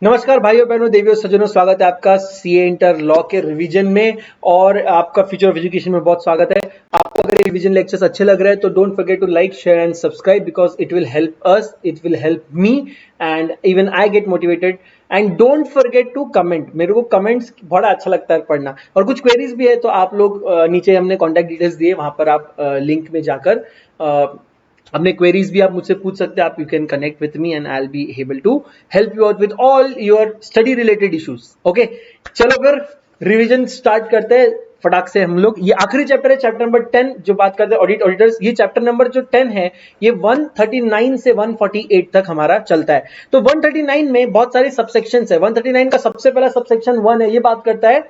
नमस्कार भाइयों बहनों देवियों सज्जनों, स्वागत है आपका सीए इंटर लॉ के रिवीजन में और आपका फ्यूचर ऑफ एजुकेशन में बहुत स्वागत है। आपको अगर ये रिवीजन लेक्चर्स अच्छे लग रहे हैं तो don't forget to like share and subscribe because it will help us, it will help me and even I get motivated. And don't forget to comment, मेरे को कमेंट्स बड़ा अच्छा लगता है पढ़ना। और कुछ क्वेरीज भी है तो आप लोग नीचे हमने कॉन्टैक्ट डिटेल्स दिए, वहां पर आप लिंक में जाकर अपने क्वेरीज भी आप मुझसे पूछ सकते हैं। आप you can connect with me and I will be able to help you out with all your study related issues. Okay, चलो फिर रिवीजन स्टार्ट करते हैं फटाक से हम लोग। ये आखिरी चैप्टर है, चैप्टर नंबर 10 जो बात करते हैं ऑडिट ऑडिटर्स। ये चैप्टर नंबर जो 10 है ये 139 से 148 तक हमारा चलता है। तो 139 में बहुत सारे सबसेक्शंस है। 139 का सबसे पहला सबसेक्शन 1 है, ये बात करता है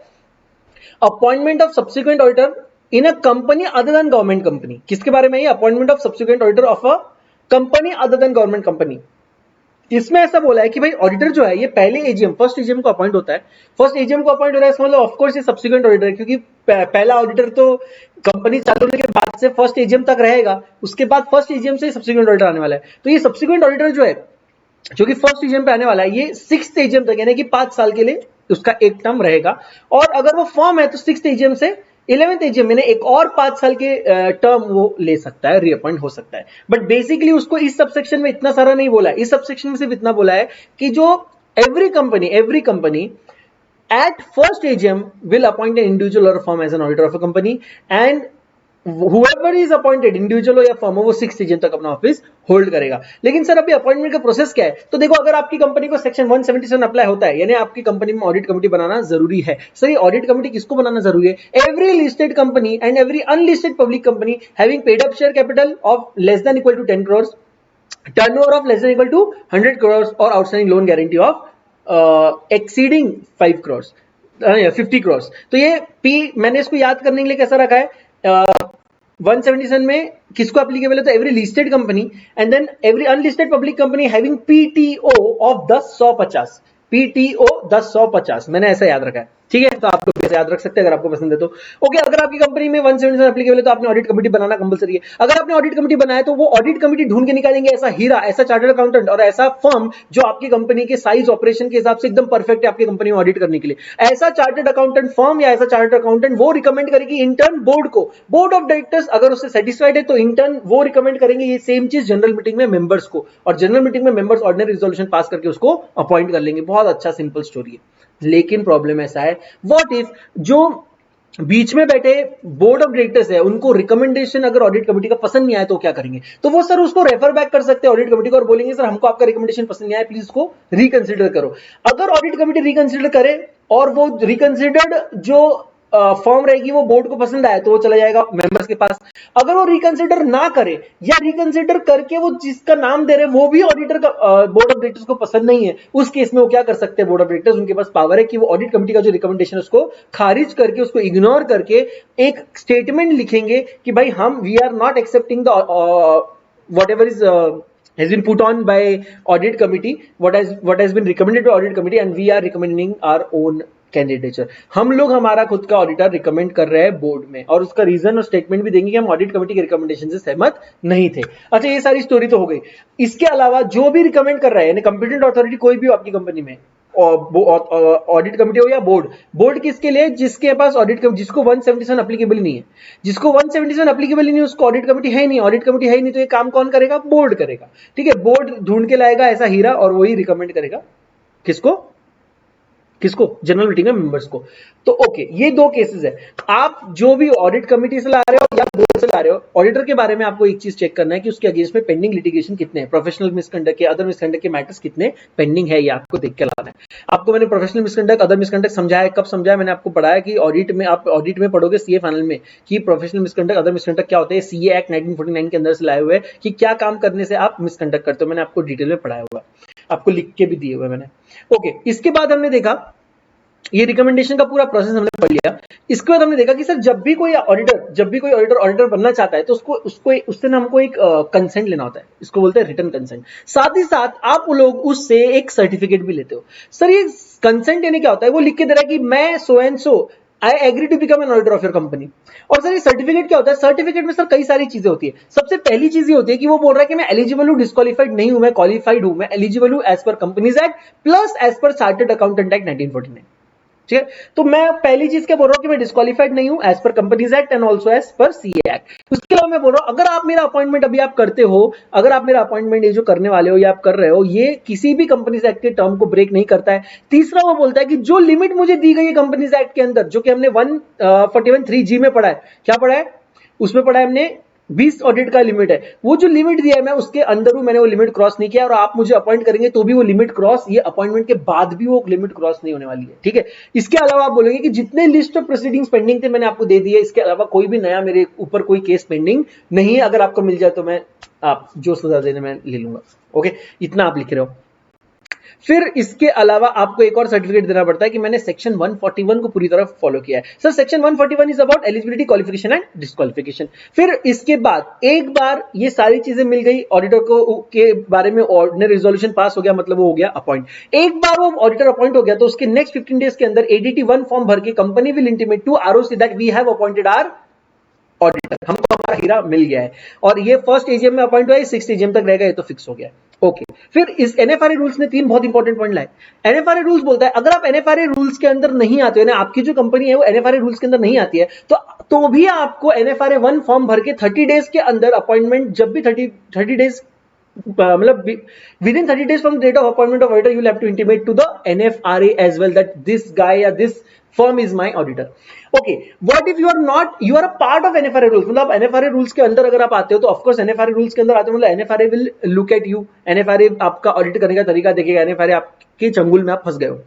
appointment of subsequent auditor in a company other than government company. किसके बारे में? ये appointment of subsequent auditor of a company other than government company. इसमें ऐसा बोला है कि भाई ऑडिटर जो है ये पहले एजीएम, फर्स्ट एजीएम को अपॉइंट होता है। फर्स्ट एजीएम को अपॉइंट हो रहा है, इसका मतलब ऑफ कोर्स ये सब्सिक्वेंट ऑडिटर है, क्योंकि पहला ऑडिटर तो कंपनी चालू होने के बाद से फर्स्ट एजीएम तक रहेगा, उसके बाद फर्स्ट एजीएम से सब्सिक्वेंट ऑडिटर आने वाला है। तो ये सब्सिक्वेंट ऑडिटर जो है जो कि फर्स्ट एजीएम पे आने वाला है, ये 6th एजीएम तक यानी कि 5 साल के लिए उसका एक टर्म रहेगा। और अगर वो फॉर्म है तो 6th एजीएम से 11th एजीएम यानी एक और 5 साल के टर्म वो ले सकता है, रीअपॉइंट हो सकता है। बट बेसिकली उसको इस सबसेक्शन में इतना सारा नहीं बोला है। इस सबसेक्शन में सिर्फ इतना बोला है कि जो every company at first AGM will appoint an individual or a firm as an auditor of a company and whoever is appointed, individual हो या फर्म हो, वो 6th एजीएम तक अपना ऑफिस होल्ड करेगा। लेकिन सर अभी अपॉइंटमेंट का प्रोसेस क्या है? तो देखो, अगर आपकी कंपनी को सेक्शन 177 अप्लाई होता है यानी आपकी कंपनी में ऑडिट कमेटी बनाना जरूरी है। सर ये ऑडिट कमेटी किसको बनाना जरूरी है? Every listed company and every unlisted public company having paid up share capital of less than equal to 10 crores, turnover of less than equal to 100 crores और outstanding loan guarantee of exceeding 5 crores, 50 crores। तो ये P मैंने इसको याद करने के लिए कैसा रखा है? 177 में किसको एप्लीकेबल है? तो every listed company and then every unlisted public company having PTO of 10-100-50, PTO 10-100-50 मैंने ऐसा याद रखा है। ठीक है, तो आप लोग कैसे याद रख सकते हैं अगर आपको पसंद है तो। ओके, अगर आपकी कंपनी में 177 एप्लीकेबल है तो आपने ऑडिट कमेटी बनाना कंपलसरी है। अगर आपने ऑडिट कमेटी बनाया तो वो ऑडिट कमेटी ढूंढ के निकालेंगे ऐसा हीरा, ऐसा चार्टर्ड अकाउंटेंट और ऐसा फर्म जो आपकी कंपनी के साइज ऑपरेशन के हिसाब से एकदम परफेक्ट है आपकी कंपनी में ऑडिट करने के लिए। ऐसा चार्टर्ड अकाउंटेंट फर्म या ऐसा चार्टर्ड अकाउंटेंट वो रिकमेंड करेगी इंटर्न बोर्ड को। बोर्ड ऑफ डायरेक्टर्स अगर उससे सेटिस्फाइड है तो इंटर्न वो रिकमेंड करेंगे ये सेम चीज जनरल मीटिंग में मेंबर्स को, और जनरल मीटिंग में मेंबर्स ऑर्डिनरी रिजोल्यूशन पास करके उसको अपॉइंट कर लेंगे। बहुत अच्छा सिंपल स्टोरी है। लेकिन प्रॉब्लम ऐसा है, व्हाट इफ जो बीच में बैठे बोर्ड ऑफ डायरेक्टर्स है उनको रिकमेंडेशन अगर ऑडिट कमेटी का पसंद नहीं आया तो क्या करेंगे? तो वो सर उसको रेफर बैक कर सकते हैं ऑडिट कमेटी को और बोलेंगे सर हमको आपका रिकमेंडेशन पसंद नहीं आया, प्लीज उसको रिकंसिडर करो। अगर ऑडिट कमेटी रिकंसिडर करे और वो रिकंसिडर्ड जो फॉर्म रहेगी वो बोर्ड को पसंद आया तो वो चला जाएगा मेंबर्स के पास। अगर वो रिकंसिडर ना करे या रिकंसिडर करके वो जिसका नाम दे रहे वो भी ऑडिटर का बोर्ड ऑफ डायरेक्टर्स को पसंद नहीं है, उस केस में वो क्या कर सकते हैं? बोर्ड ऑफ डायरेक्टर्स उनके पास पावर है कि वो ऑडिट कमेटी का जो रिकमेंडेशन है उसको खारिज करके, उसको इग्नोर करके एक स्टेटमेंट लिखेंगे कि भाई हम we are not accepting the whatever is has been put on by audit committee, what has been recommended by audit committee and we are recommending our own candidature. हम लोग हमारा खुद का ऑडिटर रिकमेंड कर रहे हैं बोर्ड में और उसका रीजन और स्टेटमेंट भी देंगे कि हम ऑडिट कमेटी के रिकमेंडेशन से सहमत नहीं थे। अच्छा, ये सारी स्टोरी तो हो गई। इसके अलावा जो भी रिकमेंड कर रहा है यानी कंपिटेंट अथॉरिटी कोई भी हो आपकी कंपनी में, ऑडिट कमेटी हो या बोर्ड किसके लिए? जिसके पास ऑडिट जिसको 177 एप्लीकेबल नहीं है, जिसको 177 एप्लीकेबल नहीं है उसको ऑडिट कमेटी है नहीं, ऑडिट कमेटी है नहीं तो ये काम कौन करेगा? बोर्ड करेगा। ठीक है, बोर्ड ढूंढ के लाएगा ऐसा हीरा और वही रिकमेंड करेगा किसको? जनरल मीटिंग में मेंबर्स को। तो ओके, ये दो केसेस है। आप जो भी ऑडिट कमेटी से ला रहे हो या बोर्ड से ला रहे हो, ऑडिटर के बारे में आपको एक चीज चेक करना है कि उसके अगेंस्ट में पेंडिंग लिटिगेशन कितने हैं, प्रोफेशनल मिसकंडक्ट के, अदर मिसकंडक्ट के मैटर्स कितने पेंडिंग है, ये आपको देख के लाना है। आपको मैंने प्रोफेशनल मिसकंडक्ट, अदर मिसकंडक्ट समझाया। कब समझाया? मैंने आपको पढ़ाया कि ऑडिट में, आप ऑडिट में पढ़ोगे सीए फाइनल में कि प्रोफेशनल मिसकंडक्ट, अदर मिसकंडक्ट क्या होते हैं, सीए एक्ट 1949 के अंदर से लाए हुए कि क्या काम करने से आप मिसकंडक्ट करते हो। मैंने आपको डिटेल में पढ़ाया हुआ, आपको लिख के भी दिए हुए मैंने। ओके, इसके बाद हमने देखा ये रिकमेंडेशन का पूरा प्रोसेस हमने पढ़ लिया। इसके बाद हमने देखा कि सर जब भी कोई ऑडिटर बनना चाहता है तो उससे ना हमको एक कंसेंट लेना होता है, इसको बोलते हैं रिटन कंसेंट। साथ ही साथ आप लोग उससे एक सर्टिफिकेट भी लेते हो। सर ये कंसेंट लेने क्या होता है? वो लिख के दे रहा है कि मैं so and so I agree to become an auditor of your company. और सर ये सर्टिफिकेट क्या होता है? सर्टिफिकेट में सर कई सारी चीजें होती है। सबसे पहली चीज ये होती है कि वो बोल रहा है कि मैं एलिजिबल हूं, डिस्क्वालिफाइड नहीं हूं, मैं क्वालिफाइड हूं, मैं एलिजिबल हूं as per companies act plus as per chartered accountant act 1949। ठीक है, तो मैं पहली चीज क्या बोल रहा हूं कि मैं डिस्क्वालिफाइड नहीं हूं as per companies act and also as per CA act. उसके अलावा मैं बोल रहा हूं अगर आप मेरा अपॉइंटमेंट अभी आप करते हो, अगर आप मेरा अपॉइंटमेंट ये जो करने वाले हो या आप कर रहे हो, ये किसी भी कंपनीज एक्ट के टर्म को ब्रेक नहीं करता है। तीसरा वो बोलता है कि जो लिमिट मुझे दी गई है कंपनीज एक्ट के अंदर, जो कि हमने 141(3)(g) में पढ़ा है, क्या पढ़ा है उसमें? पढ़ा है हमने 20 ऑडिट का लिमिट है। वो जो लिमिट दिया है मैं उसके अंदर हूं, मैंने वो लिमिट क्रॉस नहीं किया, और आप मुझे अपॉइंट करेंगे तो भी वो लिमिट क्रॉस, ये अपॉइंटमेंट के बाद भी वो लिमिट क्रॉस नहीं होने वाली है। ठीक है, इसके अलावा आप बोलेंगे कि जितने लिस्ट ऑफ प्रोसीडिंग्स पेंडिंग थे मैंने आपको दे दिए, इसके अलावा कोई भी नया मेरे ऊपर कोई केस पेंडिंग नहीं है, अगर आपको मिल जाए तो मैं आप जो सजा देने मैं ले लूंगा। ओके, इतना आप लिख रहे हो। फिर इसके अलावा आपको एक और सर्टिफिकेट देना पड़ता है कि मैंने सेक्शन 141 को पूरी तरह फॉलो किया है। Sir section 141 is about eligibility, qualification and disqualification. फिर इसके बाद एक बार ये सारी चीजें मिल गई ऑडिटर को के बारे में, ऑर्डिनरी रिजोल्यूशन पास हो गया, मतलब वो हो गया अपॉइंट। एक बार वो ऑडिटर अपॉइंट हो गया तो उसके नेक्स्ट 15 डेज के अंदर ADT 1 फॉर्म भर के company will intimate to ROC that we have appointed our auditor, हमको हमारा हीरा मिल गया है। और ये फर्स्ट AGM में अपॉइंट हुआ है, 6th AGM तक रहेगा, ये तो फिक्स हो गया है। ओके, फिर इस NFRA रूल्स ने 3 बहुत इंपॉर्टेंट पॉइंट लाए। NFRA रूल्स बोलता है अगर आप NFRA रूल्स के अंदर नहीं आते हो ना, आपकी जो कंपनी है वो NFRA रूल्स के अंदर नहीं आती है, तो भी आपको NFRA 1 फॉर्म भर के 30 डेज के अंदर अपॉइंटमेंट, जब भी 30 डेज मतलब within 30 days from the date of appointment of auditor, you will have to intimate to the NFRA as well that this guy or this firm is my auditor. Okay, what if you are not, you are a part of NFRA rules, मतलब NFRA rules के अंदर अगर आप आते हो तो of course NFRA rules के अंदर आते हो मतलब NFRA will look at you, NFRA आपका ऑडिट करने का तरीका देखेगा, NFRA आपके चंगुल में आप फंस गए हो।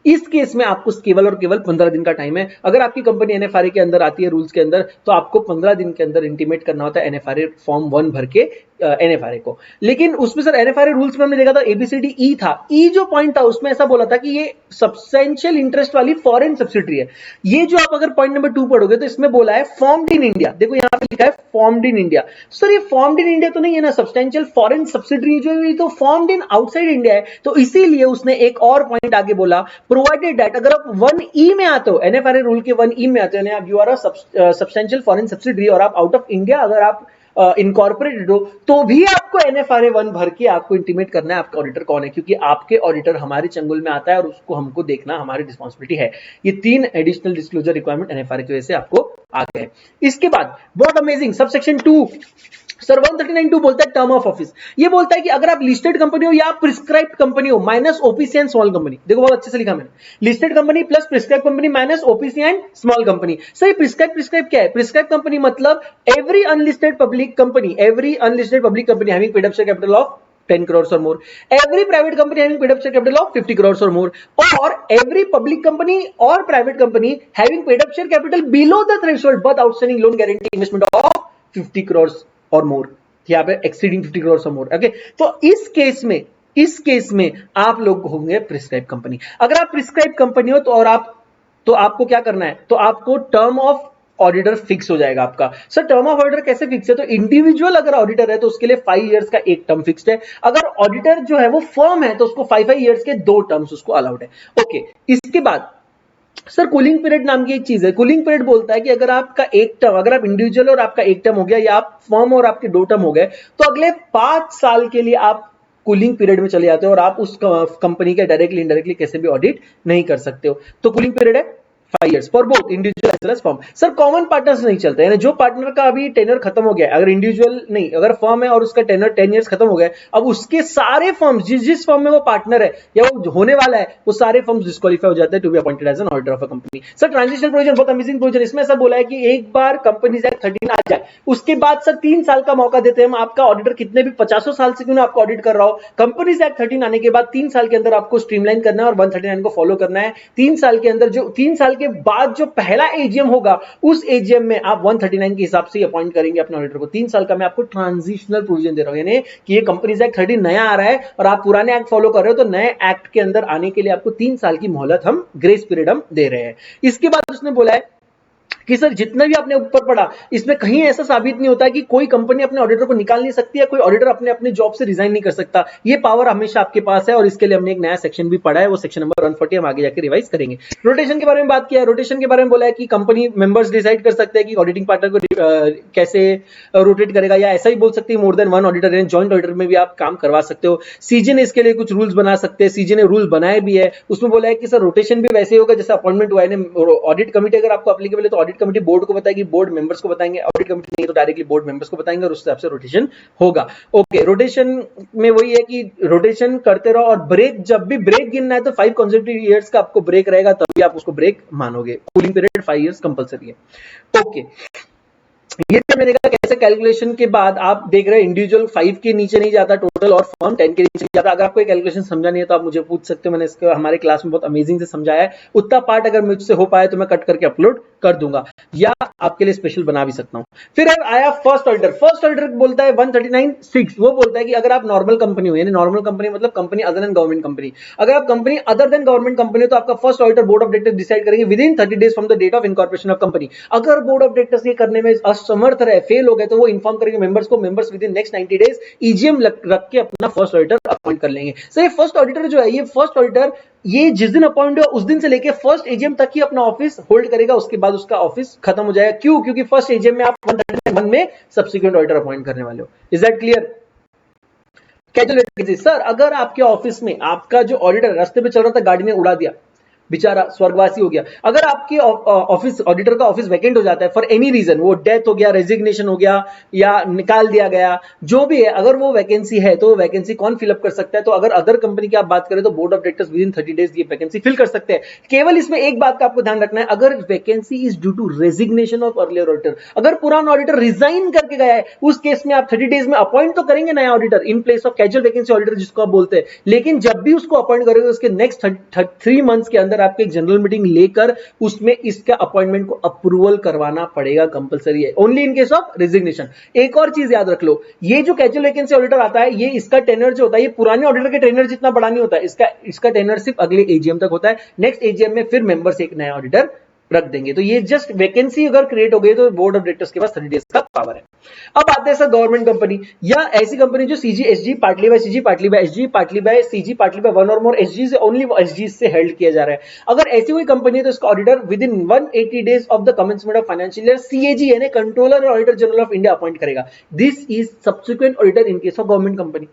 इस केस में आपको केवल और केवल 15 दिन का टाइम है। अगर आपकी कंपनी NFRA के अंदर आती है रूल्स के अंदर, तो आपको 15 दिन के अंदर इंटीमेट करना होता है NFRA फॉर्म 1 भर के NFRA को। लेकिन उसमें सर NFRA रूल्स में हमने देखा था ABCD था, E जो पॉइंट था उसमें ऐसा बोला था कि ये सब्सटेंशियल इंटरेस्ट वाली फॉरेन सब्सिडरी है। ये जो आप अगर पॉइंट नंबर 2 पढ़ोगे तो इसमें बोला है फॉर्म्ड इन इंडिया, देखो यहाँ पे लिखा है फॉर्म्ड इन इंडिया। सर ये फॉर्म्ड इन इंडिया तो नहीं है ना, सब्सटेंशियल फॉरेन सब्सिडरी जो है तो फॉर्म्ड इन आउटसाइड इंडिया है। तो इसीलिए उसने एक और पॉइंट आगे बोला, प्रोवाइडेड दैट अगर आप 1E में आते हो, NFRA रूल के 1E में आते हो, आप you are a substantial foreign subsidiary और आप आउट ऑफ इंडिया अगर आप इनकॉर्पोरेटेड हो, तो भी आपको NFRA 1 भर के आपको इंटीमेट करना है आपका ऑडिटर कौन है, क्योंकि आपके ऑडिटर हमारे चंगुल में आता है और उसको हमको देखना हमारी रिस्पॉन्सिबिलिटी है। ये 3 एडिशनल डिस्क्लोजर रिक्वायरमेंट NFRA की वजह से आपको आ गए। इसके बाद बहुत अमेजिंग सबसेक्शन 2 सर 139(2) बोलता है टर्म ऑफ ऑफिस। ये बोलता है कि अगर आप लिस्टेड कंपनी हो या प्रिस्क्राइब्ड कंपनी हो minus OPC and small company, देखो बहुत अच्छे से लिखा मैंने, listed company plus prescribed company minus OPC and small company. Sir ये प्रिस्क्राइब क्या है? प्रिस्क्राइब्ड कंपनी मतलब every unlisted public company having paid up share capital of 10 crores or more, every private company having paid up share capital of 50 crores or more, or every public company or private company having paid up share capital below the threshold but outstanding loan guarantee investment of 50 crores or more, यहाँ पे exceeding 50 crores or more। Okay, तो इस case में आप लोग होंगे prescribe company. अगर आप प्रिस्क्राइब कंपनी हो तो आपको क्या करना है, तो आपको टर्म ऑफ ऑडिटर फिक्स हो जाएगा आपका। सर टर्म ऑफ ऑडिटर कैसे फिक्स है? तो इंडिविजुअल अगर ऑडिटर है तो उसके लिए 5 इयर्स का एक टर्म फिक्स्ड है, अगर ऑडिटर जो है वो फर्म है तो उसको 5 इयर्स के 2 टर्म्स उसको अलाउड है। ओके, इसके बाद सर कूलिंग पीरियड नाम की एक चीज है। कूलिंग पीरियड बोलता है कि अगर आपका एक टर्म, अगर आप इंडिविजुअल और आपका एक टर्म हो गया या आप फर्म और आपके 2 टर्म हो गए, तो अगले 5 साल के लिए आप कूलिंग पीरियड में चले जाते हो और आप उस कंपनी के डायरेक्टली इनडायरेक्टली कैसे भी ऑडिट नहीं कर सकते हो। तो कूलिंग पीरियड है 5 years for both individual as well as firm. Sir common partners नहीं चलते, यानी जो पार्टनर का अभी टेनर खत्म हो गया, अगर इंडिविजुअल नहीं, अगर फर्म है और उसका टेनर 10 years खत्म हो गया, अब उसके सारे फर्म्स जिस फर्म में वो पार्टनर है या वो होने वाला है, वो सारे फर्म्स डिस्क्वालीफाई हो जाते हैं to be appointed as an auditor of a company. Sir transitional provision बहुत अमेजिंग प्रोविजन, इसमें ऐसा बोला है कि एक बार कंपनीज एक्ट 13 आ जाए उसके बाद सर 3 साल का मौका देते हैं हम, आपका ऑडिटर कितने भी 50 साल से क्यों ना आपको ऑडिट कर रहा हो, कंपनीज एक्ट 13 आने के बाद 3 साल के अंदर आपको स्ट्रीमलाइन करना है और 139 को फॉलो करना है। 3 साल के अंदर, जो 3 साल के बाद जो पहला एजीएम होगा उस एजीएम में आप 139 के हिसाब से अपॉइंट करेंगे अपने ऑडिटर को। 3 साल का मैं आपको ट्रांजिशनल प्रोविजन दे रहा हूं, यानी कि ये कंपनीज एक्ट 13 नया आ रहा है और आप पुराने एक्ट फॉलो कर रहे हो, तो नए एक्ट के अंदर आने के लिए आपको 3 साल की मोहलत हम, ग्रेस पीरियड हम दे रहे हैं। इसके बाद उसने बोला है कि सर जितना भी आपने ऊपर पढ़ा इसमें कहीं ऐसा साबित नहीं होता है कि कोई कंपनी अपने ऑडिटर को निकाल नहीं सकती है, कोई ऑडिटर अपने अपने जॉब से रिजाइन नहीं कर सकता। ये पावर हमेशा आपके पास है और इसके लिए हमने एक नया सेक्शन भी पढ़ा है, वो सेक्शन नंबर 140 हम आगे जाके रिवाइज करेंगे। रोटेशन के बारे में बात किया, रोटेशन के बारे में बोला है कि कंपनी मेंबर्स डिसाइड कर सकते हैं कि ऑडिटिंग पार्टनर को कैसे रोटेट करेगा, या ऐसा ही बोल सकते हैं मोर देन वन ऑडिटर यानी जॉइंट ऑडिटर में भी आप काम करवा सकते हो। सीजे ने इसके लिए कुछ रूल्स बना सकते हैं, सीजे ने रूल बनाए भी है, उसमें बोला है कि सर रोटेशन भी वैसे होगा जैसे अपॉइंटमेंट हुआ है। ऑडिट कमिटी अगर आपको एप्लीकेबल है तो ऑडिट कमिटी बोर्ड को बताएगी, बोर्ड मेंबर्स को बताएंगे, ऑडिट कमिटी नहीं तो डायरेक्टली बोर्ड मेंबर्स को बताएंगे और उस हिसाब से रोटेशन होगा। ओके, रोटेशन में वही है कि रोटेशन करते रहो और ब्रेक, जब भी ब्रेक गिनना है तो 5 consecutive years का आपको ब्रेक रहेगा, तभी आप उसको ब्रेक मानोगे। कूलिंग पीरियड 5 years कंपलसरी है। ओके, ये मैंने कहा कैसे कैलकुलेशन के बाद आप देख रहे हैं इंडिविजुअल 5 के नीचे नहीं जाता टोटल और फर्म 10 के नीचे नहीं जाता। अगर आपको कैलकुलेशन समझा नहीं है तो आप मुझे पूछ सकते हो, मैंने इसको हमारे क्लास में बहुत अमेजिंग से समझाया है। उतना पार्ट अगर मुझसे हो पाए तो मैं कट करके अपलोड कर दूंगा या आपके लिए स्पेशल बना भी सकता हूं। फिर आया फर्स्ट ऑडिटर। फर्स्ट ऑडिटर बोलता है 139(6), वो बोलता है कि अगर आप नॉर्मल कंपनी हो, यानी नॉर्मल कंपनी मतलब company other than government company, अगर आप company other than government company हो तो आपका first auditor board of directors decide करेंगे within 30 days from the date of incorporation of company. अगर बोर्ड ऑफ डायरेक्टर्स ये करने में असमर्थ रहे, फेल हो गए, तो वो इन्फॉर्म करेंगे मेंबर्स को, members with in next 90 days EGM रख के अपना फर्स्ट ऑडिटर अपॉइंट कर लेंगे। सर ये फर्स्ट ऑडिटर जो है, ये फर्स्ट ऑडिटर ये जिस दिन अपॉइंट हुआ उस दिन से लेके फर्स्ट एजीएम तक ही अपना ऑफिस होल्ड करेगा, उसके बाद उसका ऑफिस खत्म हो जाएगा। क्यों? क्योंकि फर्स्ट एजीएम में आप 131 में सब्सिक्वेंट ऑडिटर अपॉइंट करने वाले हो। Is that clear? Calculate sir, अगर आपके ऑफिस में आपका जो ऑडिटर रास्ते पे चल रहा था, गाड़ी ने उड़ा दिया, बेचारा स्वर्गवासी हो गया। अगर आपके ऑफिस ऑडिटर का ऑफिस वैकेंट हो जाता है फॉर एनी रीजन, वो डेथ हो गया, रेजिग्नेशन हो गया या निकाल दिया गया, जो भी है, अगर वो वैकेंसी है तो वैकेंसी कौन फिलअप कर सकता है? तो अगर अदर कंपनी की आप बात करें तो board of directors with in 30 days ये वैकेंसी फिल कर सकते हैं। केवल इसमें एक बात का आपको ध्यान रखना है, अगर vacancy is due to resignation of earlier auditor, अगर पुराना ऑडिटर रिजाइन करके गया है, उस केस में आप 30 days में अपॉइंट तो करेंगे नया auditor in place of casual vacancy auditor जिसको आप बोलते हैं, लेकिन जब भी उसको अपॉइंट करेंगे उसके नेक्स्ट 3 months के अंदर आपके एक जनरल मीटिंग लेकर उसमें इसका अपॉइंटमेंट को अप्रूवल करवाना पड़ेगा, कंपलसरी है, only in case of resignation. एक और चीज याद रख लो, ये जो कैजुअल वैकेंसी ऑडिटर आता है, ये इसका टेनर जो होता है, ये पुराने ऑडिटर के टेनर जितना बड़ा नहीं होता है, इसका टेनर सिर्फ अगले एजीएम तक होता है। नेक्स्ट एजीएम में फिर मेंबर्स एक नया ऑडिटर रख देंगे। तो ये जस्ट वैकेंसी अगर क्रिएट हो गई तो बोर्ड ऑफ डायरेक्टर्स के पास 30 days का पावर है। अब आते हैं सर गवर्नमेंट कंपनी या ऐसी कंपनी जो CG SG partly bye CG partly bye SG partly bye CG partly by one और मोर एसजी से ओनली एसजी से हेल्ड किया जा रहा है। अगर ऐसी कोई कंपनी है तो इसका auditor within 180 days of the commencement of financial year CAG यानी कंट्रोलर और auditor general of India appoint करेगा। This is subsequent auditor in case of government company.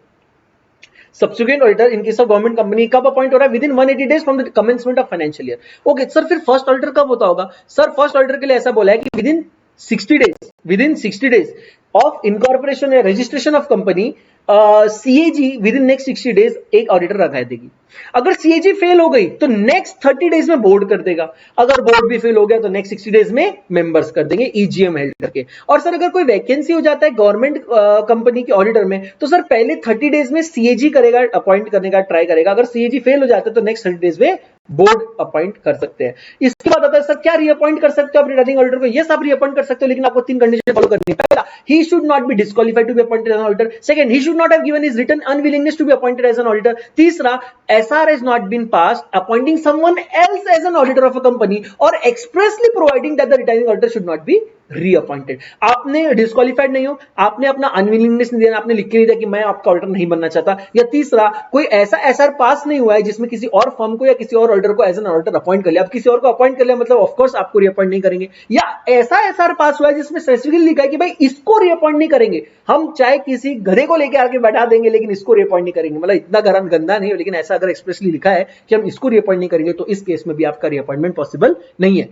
Subsequent auditor in case of government company कब appoint हो रहा है? Within 180 days from the commencement of financial year. Okay sir, फिर first auditor कब होता होगा? Sir first auditor के लिए ऐसा बोला है कि within 60 days of incorporation या registration of company CAG within next 60 days एक ऑडिटर रखा देगी। अगर सीएजी फेल हो गई तो नेक्स्ट 30 days में बोर्ड कर देगा, अगर बोर्ड भी फेल हो गया तो नेक्स्ट 60 days में मेंबर्स कर देंगे ईजीएम हेल्ड करके। और सर अगर कोई वैकेंसी हो जाता है गवर्नमेंट कंपनी के ऑडिटर में तो सर पहले 30 days में सीएजी करेगा, अपॉइंट करने का ट्राई करेगा। अगर सीएजी फेल हो जाता है तो नेक्स्ट 30 days में बोर्ड अपॉइंट कर सकते हैं। इसके बाद आता है सर क्या रीअपॉइंट कर सकते हो आप रिटर्निंग ऑडिटर को? यस, आप रीअपॉइंट कर सकते हो, लेकिन आपको 3 कंडीशन फॉलो करनी है। पहला, he should not be disqualified to be appointed as an auditor. Second, he should not have given his written unwillingness to be appointed as an auditor. तीसरा, SR has not been passed appointing someone else as an auditor of a company or expressly providing that the returning auditor should not be reappointed. आपने disqualified नहीं हो, आपने अपना unwillingness नहीं दिया, आपने लिख के नहीं दिया कि मैं आपका ऑडिटर नहीं बनना चाहता। या तीसरा, कोई ऐसा एसआर पास नहीं हुआ है जिसमें किसी और फर्म को या किसी और ऑडिटर को एज एन ऑडिटर अपॉइंट कर लिया। अब किसी और को अपॉइंट कर लिया मतलब ऑफ कोर्स आपको रीअपॉइंट नहीं करेंगे। या ऐसा एसआर पास हुआ है जिसमें स्पेसिफिकली लिखा है कि भाई इसको रीअपॉइंट नहीं करेंगे, हम चाहे किसी गधे को लेकर आके बैठा देंगे लेकिन इसको रीअपॉइंट नहीं करेंगे। मतलब इतना गंदा नहीं है, लेकिन ऐसा अगर एक्सप्रेसली लिखा है कि हम इसको रीअपॉइंट नहीं करेंगे तो इस केस में भी आपका रीअपॉइंटमेंट पॉसिबल नहीं है।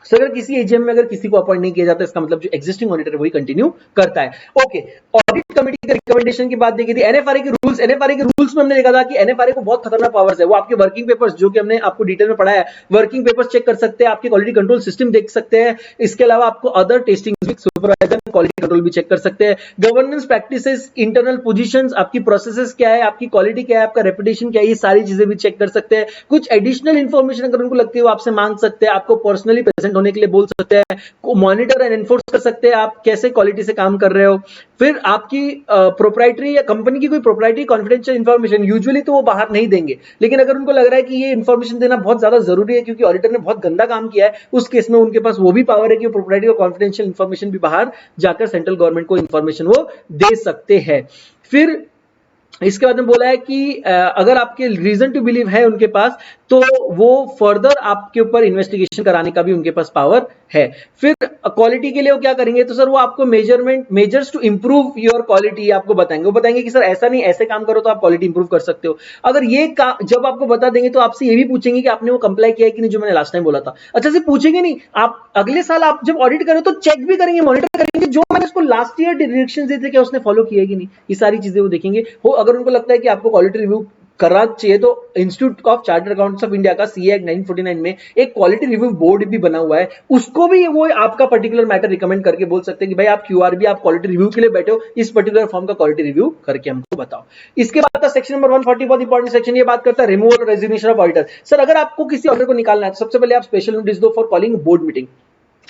So, अगर किसी एजीएम में अगर किसी को अपॉइंट नहीं किया जाता इसका मतलब जो एग्जिस्टिंग ऑडिटर है वही कंटिन्यू करता है। ओके, ऑडिट कमेटी के रिकमेंडेशन की बात देखी थी। एनएफआरए के रूल्स, एनएफआरए के रूल्स में हमने देखा था कि एनएफआरए को बहुत खतरनाक पावर्स है। वो आपके वर्किंग पेपर्स जो कि हमने आपको डिटेल में पढ़ाया है, वर्किंग पेपर्स चेक कर सकते हैं, आपके क्वालिटी कंट्रोल सिस्टम देख सकते हैं। इसके अलावा आपको other testing supervisor quality control भी चेक कर सकते हैं। गवर्नेंस प्रैक्टिसेस, इंटरनल पोजीशंस, आपकी प्रोसेसेस क्या है, आपकी क्वालिटी क्या है, आपका रेपुटेशन क्या है, ये सारी चीजें भी चेक कर सकते हैं। कुछ एडिशनल इंफॉर्मेशन अगर उनको लगती है वो आपसे मांग सकते हैं, आपको पर्सनली प्रेजेंट प्रेजेंट होने के लिए बोल सकते हैं, मॉनिटर एंड एनफोर्स कर सकते हैं आप कैसे क्वालिटी से काम कर रहे हो। फिर आपकी प्रोप्राइटरी या कंपनी की कोई प्रोप्राइटरी कॉन्फिडेंशियल इन्फॉर्मेशन यूजुअली तो वो बाहर नहीं देंगे, लेकिन अगर उनको लग रहा है कि ये इन्फॉर्मेशन देना बहुत ज्यादा जरूरी है क्योंकि ऑडिटर ने बहुत गंदा काम किया है, उस केस में उनके पास वो भी पावर है कि प्रोप्राइटरी और कॉन्फिडेंशियल इन्फॉर्मेशन भी बाहर जाकर सेंट्रल गवर्नमेंट को इन्फॉर्मेशन वो दे सकते हैं। फिर इसके बाद में बोला है कि अगर आपके रीजन टू बिलीव है उनके पास, तो वो फर्दर आपके ऊपर इन्वेस्टिगेशन कराने का भी उनके पास पावर है। फिर क्वालिटी के लिए वो क्या करेंगे, तो सर वो आपको measures to improve your quality आपको बताएंगे। वो बताएंगे कि सर ऐसा नहीं, ऐसे काम करो तो आप क्वालिटी इंप्रूव कर सकते हो। अगर ये जब आपको बता देंगे तो आपसे ये भी पूछेंगे कि आपने वो कंप्लाई किया है कि नहीं, जो मैंने लास्ट टाइम बोला था। अच्छा से पूछेंगे नहीं, आप अगले साल आप जब ऑडिट करें तो चेक भी करेंगे, मॉनिटर करेंगे जो मैंने उसको लास्ट ईयर डायरेक्शन दिए थे क्या उसने फॉलो किया है कि नहीं, ये सारी चीजें वो देखेंगे। अगर उनको लगता है कि आपको क्वालिटी रिव्यू करना चाहिए तो institute of chartered accountants of India का सीए एक्ट 1949 में एक क्वालिटी रिव्यू बोर्ड भी बना हुआ है, उसको भी वो आपका पर्टिकुलर मैटर रिकमेंड करके बोल सकते हैं कि भाई आप क्यूआरबी, आप क्वालिटी रिव्यू के लिए बैठे हो, इस पर्टिकुलर फॉर्म का क्वालिटी रिव्यू करके हमको बताओ। इसके बाद का सेक्शन नंबर 140 बहुत इंपॉर्टेंट सेक्शन, ये बात करता है रिमूवल और रेजिग्नेशन ऑफ ऑडिटर। सर अगर आपको किसी ऑडिटर को निकालना है तो सबसे पहले आप स्पेशल नोटिस दो for calling board meeting.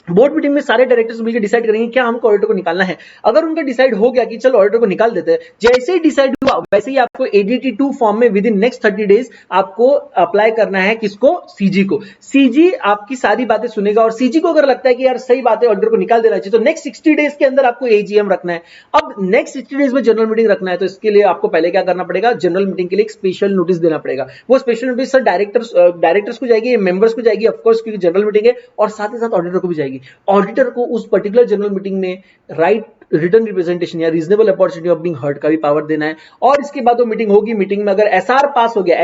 Board meeting में सारे डायरेक्टर्स मिलकर डिसाइड करेंगे क्या हमको ऑडिटर को निकालना है। अगर उनका डिसाइड हो गया कि चलो ऑडिटर को निकाल देते हैं, जैसे ही डिसाइड हुआ वैसे ही आपको एडीटी 2 फॉर्म में विद इन नेक्स्ट 30 डेज आपको अप्लाई करना है, किसको, सीजी को। सीजी आपकी सारी बातें सुनेगा और सीजी को अगर लगता है कि यार सही बात है ऑडिटर को निकाल देना चाहिए, तो नेक्स्ट 60 डेज के अंदर आपको एजीएम रखना है। अब नेक्स्ट 60 डेज में जनरल मीटिंग रखना है, तो इसके लिए आपको पहले क्या करना पड़ेगा, जनरल मीटिंग के लिए एक स्पेशल नोटिस देना पड़ेगा। वो स्पेशल नोटिस सर डायरेक्टर्स को जाएगी, मेंबर्स को जाएगी ऑफकोर्स क्योंकि जनरल मीटिंग है, और साथ ही साथ ऑडिटर को भी जाएगी। ऑडिटर को उस पर्टिकुलर जनरल मीटिंग में राइट रिटर्न रिप्रेजेंटेशन या reasonable opportunity of being heard का भी पावर देना है। और इसके बाद वो मीटिंग होगी, मीटिंग में अगर एसआर पास हो गया,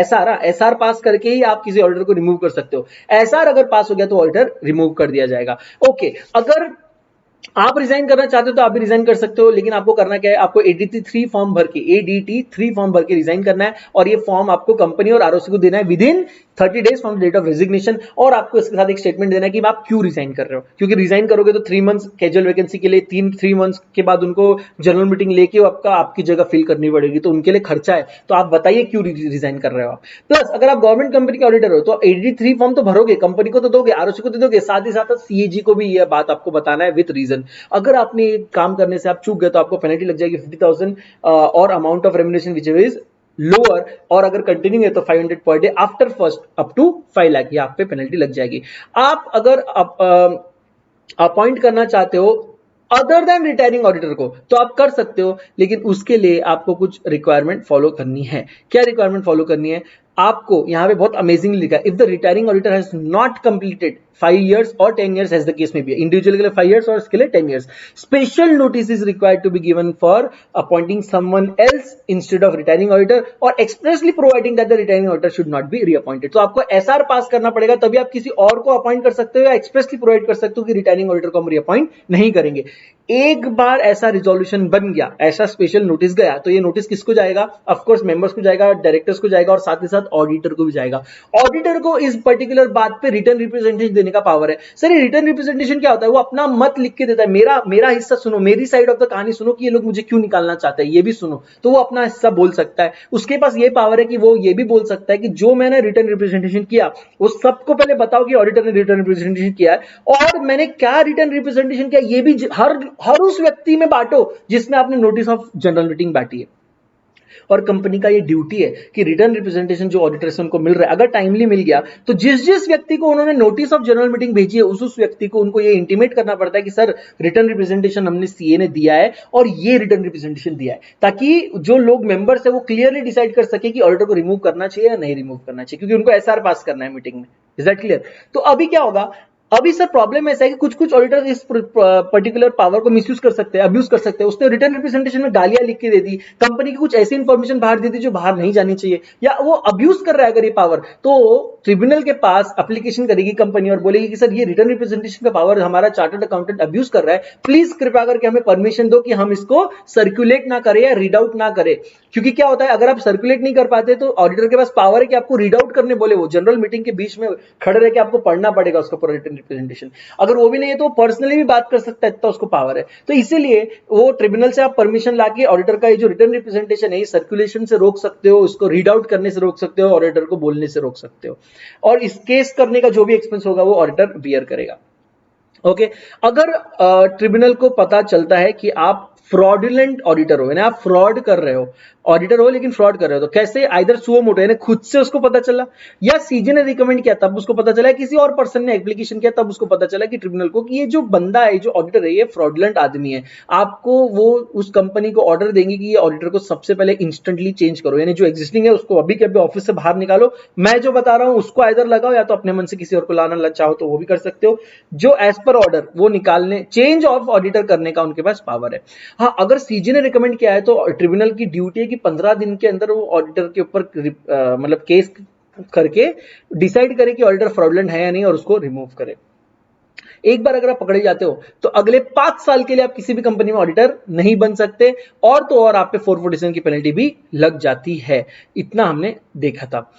एसआर पास करके ही आप किसी ऑडिटर को रिमूव कर सकते हो। एसआर अगर पास हो गया तो ऑडिटर रिमूव कर दिया जाएगा। ओके, अगर आप रिजाइन करना चाहते हो तो आप भी रिजाइन कर सकते हो, लेकिन आपको करना क्या है, आपको एडीटी 3 फॉर्म भर के रिजाइन करना है, और ये फॉर्म आपको कंपनी और आरओसी को देना है within 30 days from date of resignation. और आपको इसके साथ एक स्टेटमेंट देना है कि आप क्यों रिजाइन कर रहे हो, क्योंकि रिजाइन करोगे तो 3 मंथ्स कैजुअल वैकेंसी के लिए, 3 मंथ्स के बाद उनको जनरल मीटिंग लेके आपकी जगह फिल करनी पड़ेगी, तो उनके लिए खर्चा है। तो आप बताइए क्यों रिजाइन कर रहे हो आप। प्लस अगर आप गवर्नमेंट कंपनी के ऑडिटर हो तो एडीटी 3 फॉर्म तो भरोगे, कंपनी को तो दोगे, आरओसी को तो दोगे, साथ ही साथ सीएजी को भी यह बात आपको बताना है विद रीजन। अगर आपने काम करने से आप चूक गए तो आपको पेनल्टी लग जाएगी 50,000 और amount of remuneration which is lower, और अगर कंटिन्यू है तो 500 per day after first up to 5 lakh, ये आप पे पेनल्टी लग जाएगी। आप अगर अपॉइंट करना चाहते हो अदर देन रिटायरिंग ऑडिटर को तो आप कर सकते हो, लेकिन उसके लिए आपको कुछ रिक्वायरमेंट फॉलो करनी है। क्या रिक्वायरमेंट फॉलो करनी है, आपको यहां पे बहुत अमेजिंग लिखा है, if the retiring auditor has not completed 5 years or 10 years as the case may be, individual के लिए 5 years और इसके लिए 10 years, special notice is required to be given for appointing someone else instead of retiring auditor और expressly providing that the retiring auditor should not be reappointed. तो आपको SR पास करना पड़ेगा, तभी आप किसी और को अपॉइंट कर सकते हो या एक्सप्रेसली प्रोवाइड कर सकते हो कि रिटायरिंग ऑडिटर को हम रीअपॉइंट नहीं करेंगे। एक बार ऐसा रिजोल्यूशन बन गया, ऐसा स्पेशल नोटिस गया, तो ये नोटिस किसको जाएगा, ऑफकोर्स मेंबर्स को जाएगा, डायरेक्टर्स को जाएगा और साथ ही साथ ऑडिटर को भी जाएगा। ऑडिटर को इस पर्टिकुलर बात पे रिटर्न रिप्रेजेंटेशन देने का पावर है। सर ये रिटर्न रिप्रेजेंटेशन क्या होता है, वो अपना मत लिख के देता है, मेरा हिस्सा सुनो, मेरी साइड ऑफ द कहानी सुनो कि ये लोग मुझे क्यों निकालना चाहते हैं, ये भी सुनो, तो वो अपना हिस्सा बोल सकता है। उसके पास ये पावर है कि वो ये भी बोल सकता है कि जो मैंने रिटर्न रिप्रेजेंटेशन किया वो सबको पहले बताओ कि ऑडिटर ने रिटर्न रिप्रेजेंटेशन किया है, और मैंने क्या रिटर्न रिप्रेजेंटेशन किया ये भी हर उस व्यक्ति में बांटो जिसमें आपने नोटिस ऑफ जनरल मीटिंग बांटी है। और कंपनी का ये ड्यूटी है कि रिटर्न रिप्रेजेंटेशन जो ऑडिटर से उनको मिल रहा है अगर टाइमली मिल गया तो जिस व्यक्ति को उन्होंने नोटिस ऑफ जनरल मीटिंग भेजी है उस व्यक्ति को उनको ये इंटीमेट करना पड़ता है कि सर रिटर्न रिप्रेजेंटेशन हमने सीए ने दिया है और ये रिटर्न रिप्रेजेंटेशन दिया है, ताकि जो लोग मेंबर्स है वो क्लियरली डिसाइड कर सके कि ऑडिटर को रिमूव करना चाहिए या नहीं रिमूव करना चाहिए, क्योंकि उनको एसआर पास करना है मीटिंग में। Is that clear? तो अभी क्या होगा, अभी सर प्रॉब्लम ऐसा है कि कुछ ऑडिटर इस पर्टिकुलर पावर को मिसयूज कर सकते हैं, अब्यूज कर सकते हैं। उसने रिटर्न रिप्रेजेंटेशन में गालियां लिख के दे दी, कंपनी की कुछ ऐसी इंफॉर्मेशन बाहर दे दी जो बाहर नहीं जानी चाहिए, या वो अब्यूज कर रहा है अगर ये पावर, तो ट्रिब्यूनल के पास एप्लीकेशन करेगी कंपनी और बोलेगी कि सर ये रिटर्न रिप्रेजेंटेशन का पावर हमारा चार्टर्ड अकाउंटेंट अब्यूज कर रहा है, प्लीज कृपया करके हमें परमिशन दो कि हम इसको सर्कुलेट ना करें या रीड आउट ना करें। क्योंकि क्या होता है, अगर आप सर्कुलेट नहीं कर पाते तो ऑडिटर के पास पावर है कि आपको रीड आउट करने बोले, वो जनरल मीटिंग के बीच में खड़े रह के आपको पढ़ना पड़ेगा उसका पूरा रिटर्न रिप्रेजेंटेशन। अगर वो भी नहीं है तो पर्सनली भी बात कर सकता है, इतना उसको पावर है। तो इसीलिए वो ट्रिब्यूनल से आप परमिशन लाके ऑडिटर का ये जो रिटर्न रिप्रेजेंटेशन है सर्कुलेशन से रोक सकते हो, इसको रीड आउट करने से रोक सकते हो, ऑडिटर को बोलने से रोक सकते हो, और इस केस करने का जो भी एक्सपेंस होगा वो ऑडिटर बियर करेगा। ओके अगर ट्रिब्यूनल को पता चलता है कि आप फ्रॉडुलेंट ऑडिटर हो, यानी आप फ्रॉड कर रहे हो, ऑडिटर हो लेकिन फ्रॉड कर रहे हो, तो कैसे? आइदर सुओ मोटो यानी खुद से उसको पता चला, या सीजे ने रिकमेंड किया तब उसको पता चला, किसी और पर्सन ने एप्लीकेशन किया तब उसको पता चला कि ट्रिब्यूनल को कि ये जो बंदा है, जो ऑडिटर है, ये फ्रॉडुलेंट आदमी है। आपको वो उस कंपनी को ऑर्डर देंगे कि ये ऑडिटर को सबसे पहले इंस्टेंटली चेंज करो, यानी जो एग्जिस्टिंग है उसको अभी के अभी ऑफिस से बाहर निकालो, मैं जो बता रहा हूं उसको आइदर लगाओ, या तो अपने मन से किसी और को लाना चाहो तो वो भी कर सकते हो। जो एज पर ऑर्डर वो निकालने, चेंज ऑफ ऑडिटर करने का उनके पास पावर है। हाँ, अगर सीजे ने रिकमेंड किया है तो ट्रिब्यूनल की ड्यूटी है कि 15 दिन के अंदर वो ऑडिटर के ऊपर मतलब केस करके डिसाइड करे कि ऑडिटर फ्रॉडुलेंट है या नहीं और उसको रिमूव करे। एक बार अगर आप पकड़े जाते हो तो अगले 5 साल के लिए आप किसी भी कंपनी में ऑडिटर नहीं बन सकते, और तो और आप पे 447 की पेनल्टी भी लग जाती है। इतना हमने देखा था।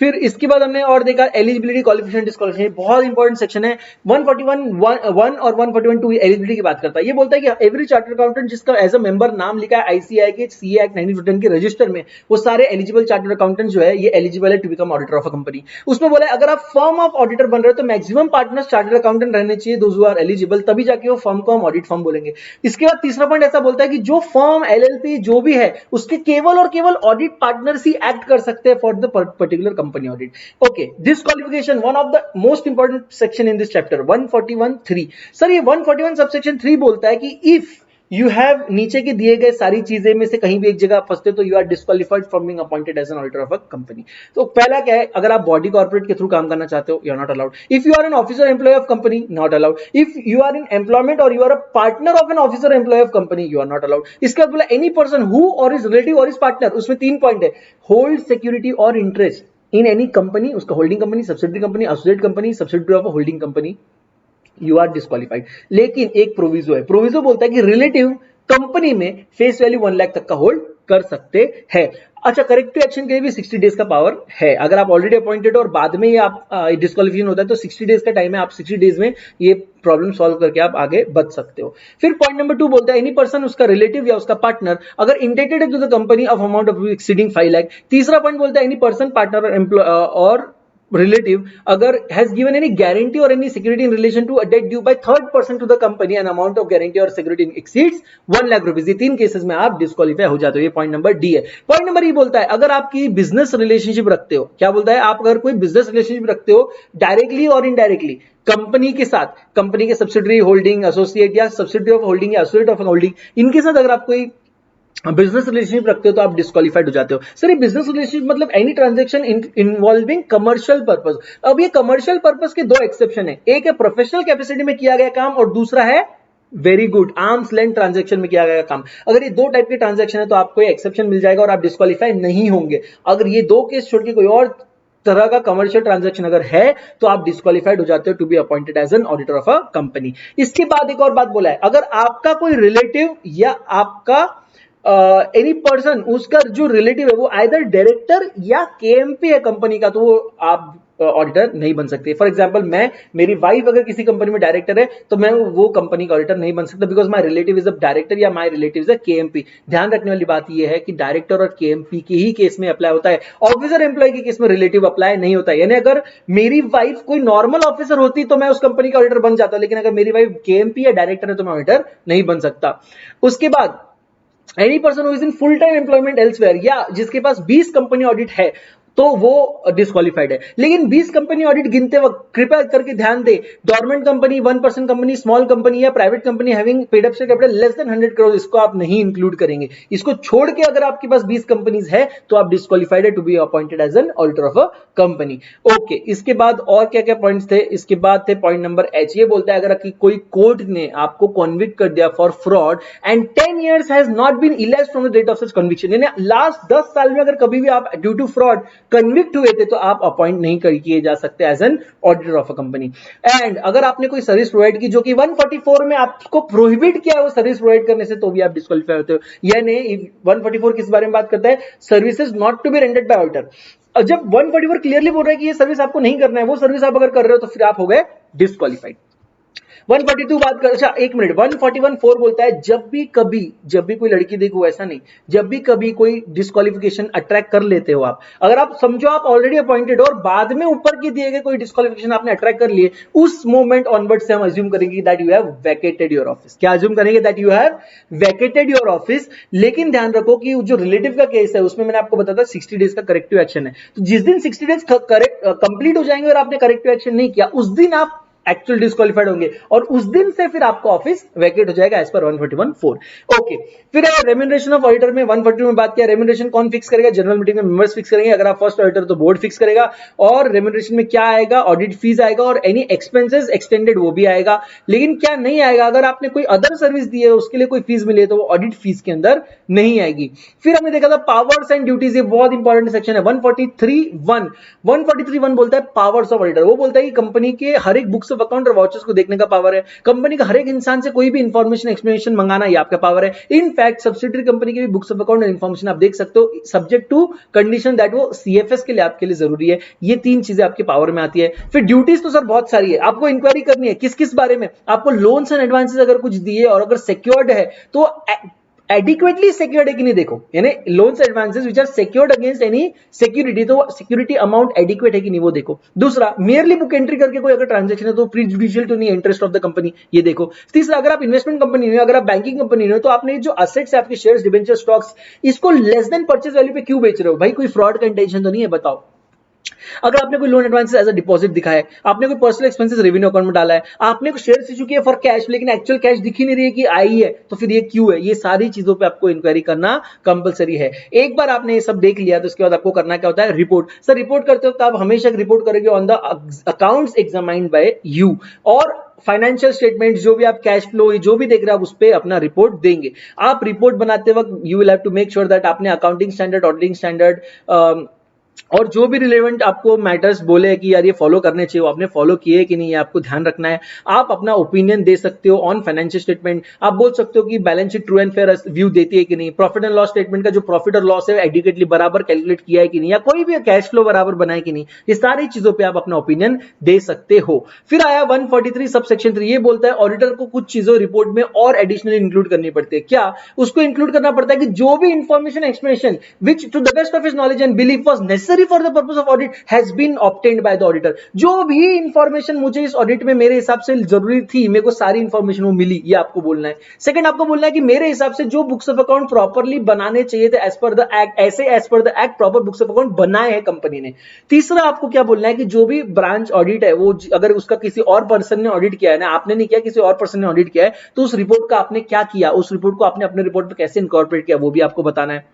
फिर इसके बाद हमने और देखा एलिजिबिलिटी, क्वालिफिकेशन, डिस्क्वालिफिकेशन, बहुत इंपॉर्टेंट सेक्शन है। 141(1) और 141(2) एलिजिबिलिटी की बात करता है। ये बोलता है कि एवरी चार्टर्ड अकाउंटेंट जिसका एज अ मेंबर नाम लिखा है आईसीएआई के सीए एक्ट 1910 के रजिस्टर में, वो सारे एलिजिबल चार्टर्ड अकाउंटेंट जो है ये एलिजिबल है to become auditor of a company. उसमें बोला है अगर आप फर्म ऑफ ऑडिटर बन रहे हो तो मैक्सिमम पार्टनर्स चार्टर्ड अकाउंटेंट रहने चाहिए, दोज हु आर एलिजिबल, तभी जाके वो फर्म को हम ऑडिट फर्म बोलेंगे। इसके बाद तीसरा पॉइंट ऐसा बोलता है कि जो फर्म, एलएलपी जो भी है, उसके केवल और केवल ऑडिट पार्टनर्स ही एक्ट कर सकते हैं for the particular company audit. Okay, disqualification, one of the most important section in this chapter, 141(3). Sir ये 141 subsection 3 बोलता है कि if you have नीचे के दिए गए सारी चीजें में से कहीं भी एक जगह फंसते तो you are disqualified from being appointed as an auditor of a company। तो पहला क्या है, अगर आप बॉडी कॉर्पोरेट के थ्रू काम करना चाहते हो, you are not allowed। If you are an officer employee of company, not allowed। If you are in employment or you are a partner of an officer employee of company, you are not allowed। इसके बाद बोला any person who or his relative or his partner, उसमें 3 point है, hold security or interest in any company, उसका holding company, subsidiary company, associate company, subsidiary of a holding company, you are disqualified. लेकिन एक proviso है, proviso बोलता है कि relative company में फेस वैल्यू 1 लाख तक का होल्ड कर सकते हैं। अच्छा, करेक्टिव एक्शन के लिए भी 60 डेज का पावर है। अगर आप ऑलरेडी अपॉइंटेड हो और बाद में ये आप डिस्क्वालिफिकेशन होता है तो 60 डेज का टाइम है, आप 60 डेज में ये प्रॉब्लम सॉल्व करके आप आगे बच सकते हो। फिर पॉइंट नंबर 2 बोलता है एनी पर्सन, उसका रिलेटिव या उसका पार्टनर अगर इंडेटेड है to the company of amount of exceeding 5 lakh. तीसरा पॉइंट बोलता है एनी पर्सन, पार्टनर और relative अगर has given any guarantee or any security in relation to a debt due by third person to the company, an amount of guarantee or security exceeds 1 lakh rupees, ये 3 cases में आप disqualify हो जाते हो। ये point number D है। Point number ई बोलता है अगर आपकी बिजनेस रिलेशनशिप रखते हो, क्या बोलता है, आप अगर कोई बिजनेस रिलेशनशिप रखते हो डायरेक्टली और इनडायरेक्टली कंपनी के साथ, कंपनी के सब्सिडरी, होल्डिंग, एसोसिएट या सब्सिडरी ऑफ होल्डिंग या एसोसिएट ऑफ होल्डिंग, इनके साथ अगर आप कोई बिजनेस रिलेशनशिप रखते हो तो आप डिस्क्वालीफाइड हो जाते हो। सर ये बिजनेस रिलेशनशिप मतलब any transaction involving commercial purpose. अब ये कमर्शियल पर्पस के 2 एक्सेप्शन है, एक है प्रोफेशनल कैपेसिटी में किया गया काम और दूसरा है very good arms length transaction में किया गया काम। अगर ये 2 टाइप के ट्रांजैक्शन है तो आपको एक्सेप्शन मिल जाएगा और आप डिस्क्वालीफाई नहीं होंगे। अगर ये 2 केस छोड़ के कोई और तरह का कमर्शियल ट्रांजैक्शन अगर है तो आप डिस्क्वालीफाइड हो जाते हो to be appointed as an auditor of a company. इसके बाद एक और बात बोला है, अगर आपका कोई रिलेटिव या आपका एनी पर्सन, उसका जो रिलेटिव है वो आइदर डायरेक्टर या केएमपी है कंपनी का, तो वो आप ऑडिटर नहीं बन सकते। फॉर एग्जांपल मेरी वाइफ अगर किसी कंपनी में डायरेक्टर है तो मैं वो कंपनी का ऑडिटर नहीं बन सकता because my relative is a director या my relative is a KMP. ध्यान रखने वाली बात यह है कि डायरेक्टर और केएमपी के ही केस में अप्लाई होता है, ऑफिसर एम्प्लॉय के केस में रिलेटिव अप्लाई नहीं होता है। यानी अगर मेरी वाइफ कोई नॉर्मल ऑफिसर होती तो मैं उस कंपनी का ऑडिटर बन जाता, लेकिन अगर मेरी वाइफ केएमपी या डायरेक्टर है तो मैं ऑडिटर नहीं बन सकता। उसके बाद any person who is in full time employment elsewhere, या जिसके पास 20 कंपनी ऑडिट है तो वो डिस्क्वालीफाइड है। लेकिन 20 कंपनी ऑडिट गिनते वक्त कृपया करके ध्यान दे, government company, 1% company, small company या private company having paid up share capital less than 100 crore, इसको आप नहीं इंक्लूड करेंगे। इसको छोड़ के अगर आपके पास 20 कंपनीज है तो आप डिस्क्वालीफाइड है to be appointed as an auditor of a company. Okay, इसके बाद और क्या क्या पॉइंट्स थे? इसके बाद थे पॉइंट नंबर एच। ये बोलता है अगर कोई कोर्ट ने आपको कॉन्विक्ट कर दिया for fraud and 10 years has not been elapsed from the date of such conviction, यानी लास्ट 10 साल में अगर कभी भी आप ड्यू टू फ्रॉड कन्विक्ट हुए थे तो आप अपॉइंट नहीं किए जा सकते as an auditor of a company. And अगर आपने कोई सर्विस प्रोवाइड की जो कि 144 में आपको प्रोहिबिट किया है वो सर्विस प्रोवाइड करने से, तो भी आप डिस्क्वालीफाई होते हो। यानी 144 किस बारे में बात करता है? Services not to be rendered by auditor. जब 144 क्लियरली बोल रहा है कि ये सर्विस आपको नहीं करना है, वो सर्विस आप अगर कर रहे हो तो फिर आप हो गए डिस्क्वालीफाइड। 142 बात कर, अच्छा एक मिनट, 141(4) बोलता है जब भी कोई लड़की देखो, ऐसा नहीं, जब भी कभी कोई डिस्क्वालिफिकेशन अट्रैक्ट कर लेते हो आप, अगर आप समझो आप ऑलरेडी अपॉइंटेड हो और बाद में ऊपर के दिए गए कोई डिस्क्वालिफिकेशन आपने अट्रैक्ट कर लिए, उस मोमेंट ऑनवर्ड से हम अज्यूम करेंगे that you have vacated your office. क्या अज्यूम करेंगे? That you have vacated your office. लेकिन ध्यान रखो कि जो रिलेटिव का केस है उसमें मैंने आपको बताया था 60 डेज का करेक्टिव एक्शन है, तो जिस दिन 60 डेज कंप्लीट हो जाएंगे और आपने करेक्टिव एक्शन नहीं किया, उस दिन आप एक्चुअल डिस्क्वालिफाइड होंगे और उस दिन से फिर आपका ऑफिस वैकेट हो जाएगा एज पर 141(4). ओके, फिर रेम्यूनरेशन ऑफ ऑडिटर में 142 में बात किया, रेम्यूनरेशन कौन फिक्स करेगा? जनरल मीटिंग में मेंबर्स फिक्स करेंगे, अगर आप फर्स्ट ऑडिटर तो बोर्ड फिक्स करेगा। और रेम्यूनरेशन में क्या आएगा? ऑडिट फीस आएगा और एनी एक्सपेंसेस एक्सटेंडेड वो भी आएगा। लेकिन क्या नहीं आएगा? अगर आपने कोई अदर सर्विस दी है उसके लिए कोई फीस मिली है तो वो ऑडिट फीस के अंदर नहीं आएगी। फिर हमने देखा था पावर्स एंड ड्यूटीज, ये बहुत इंपॉर्टेंट सेक्शन है। 143(1) बोलता है पावर्स ऑफ ऑडिटर, वो बोलता है कि कंपनी के हर एक बुक्स ऑफ अकाउंट और वाउचर्स को देखने का पावर है, कंपनी का हर एक इंसान से कोई भी इंफॉर्मेशन एक्सप्लेनेशन मंगाना ये आपका पावर है। इनफैक्ट सब्सिडियरी कंपनी के भी बुक्स ऑफ अकाउंट और इंफॉर्मेशन आप देख सकते हो, सब्जेक्ट टू कंडीशन दैट वो सीएफएस के लिए आपके लिए जरूरी है। ये तीन चीजें आपके पावर में आती है। फिर ड्यूटीज तो सर बहुत सारी है, आपको इंक्वायरी करनी है किस किस बारे में? आपको लोन्स एंड एडवांसेस अगर कुछ दिए और अगर सिक्योर्ड है तो एडिक्वेटली सिक्योर्ड है कि नहीं देखो, यानी loans advances which are secured against any security, तो सिक्योरिटी अमाउंट एडिक्वेट है कि नहीं वो देखो। दूसरा, मेयरली बुक एंट्री करके कोई अगर ट्रांजैक्शन है तो प्रीजुडिशियल टू नहीं इंटरेस्ट ऑफ द कंपनी, ये देखो। तीसरा, अगर आप इन्वेस्टमेंट कंपनी हो, अगर आप बैंकिंग कंपनी हो, तो आपने जो असेट्स है आपके शेयर्स, डिबेंचर, स्टॉक्स, इसको लेस देन परचेज वैल्यू पे क्यों बेच रहे हो भाई? कोई फ्रॉड का इंटेंशन तो नहीं है? बताओ। अगर आपने कोई loan advance as a deposit दिखाया है, आपने कोई पर्सनल एक्सपेंसेस रेवेन्यू अकाउंट में डाला है, आपने कोई शेयर्स इशू किया फॉर कैश लेकिन एक्चुअल कैश दिख ही नहीं रही है कि आई है, तो फिर ये क्यों है? ये सारी चीजों पे आपको इंक्वायरी करना कंपलसरी है। एक बार आपने ये सब देख लिया तो उसके बाद आपको करना क्या होता है? रिपोर्ट। सर रिपोर्ट करते वक्त आप हमेशा रिपोर्ट करोगे on the accounts examined by you, और फाइनेंशियल स्टेटमेंट जो भी आप कैश फ्लो जो भी देख रहे हैं आप उस पर अपना रिपोर्ट देंगे। आप रिपोर्ट बनाते वक्त you will have to make sure that आपने अकाउंटिंग स्टैंडर्ड, ऑडिटिंग स्टैंडर्ड और जो भी रिलेवेंट आपको मैटर्स बोले कि यार ये फॉलो करने चाहिए, वो आपने फॉलो किए कि नहीं, ये आपको ध्यान रखना है। आप अपना ओपिनियन दे सकते हो ऑन फाइनेंशियल स्टेटमेंट, आप बोल सकते हो कि balance sheet true and fair view देती है कि नहीं, प्रॉफिट एंड लॉस स्टेटमेंट का जो प्रॉफिट और लॉस है एडिक्वेटली बराबर कैलकुलेट किया है कि नहीं, या कोई भी कैश फ्लो बराबर बनाए कि नहीं, ये सारी चीजों पर आप अपना ओपिनियन दे सकते हो। फिर आया 143 सब सेक्शन 3, ये बोलता है ऑडिटर को कुछ चीजों रिपोर्ट में और एडिशनली इंक्लूड करनी पड़ती है। क्या? उसको इंक्लूड करना पड़ता है कि जो भी information explanation which to the best of his knowledge and belief was necessary for the purpose of audit has been obtained by the auditor. जो भी इंफॉर्मेशन मुझे इस ऑडिट में मेरे हिसाब से जरूरी थी, मेरे को सारी इंफॉर्मेशन वो मिली, ये आपको बोलना है। सेकंड, आपको बोलना है कि मेरे हिसाब से जो बुक्स ऑफ अकाउंट प्रॉपर्ली बनाने चाहिए थे एज पर द एक्ट, ऐसे as per the act proper books of account बनाए हैं कंपनी ने। तीसरा, आपको क्या बोलना है कि जो भी ब्रांच ऑडिट है वो अगर उसका किसी और पर्सन ने ऑडिट किया है ना, आपने नहीं किया, किसी और पर्सन ने ऑडिट किया है, तो उस रिपोर्ट का आपने क्या किया, उस रिपोर्ट को आपने अपने रिपोर्ट में कैसे इनकॉर्पोरेट किया, वो भी आपको बताना है।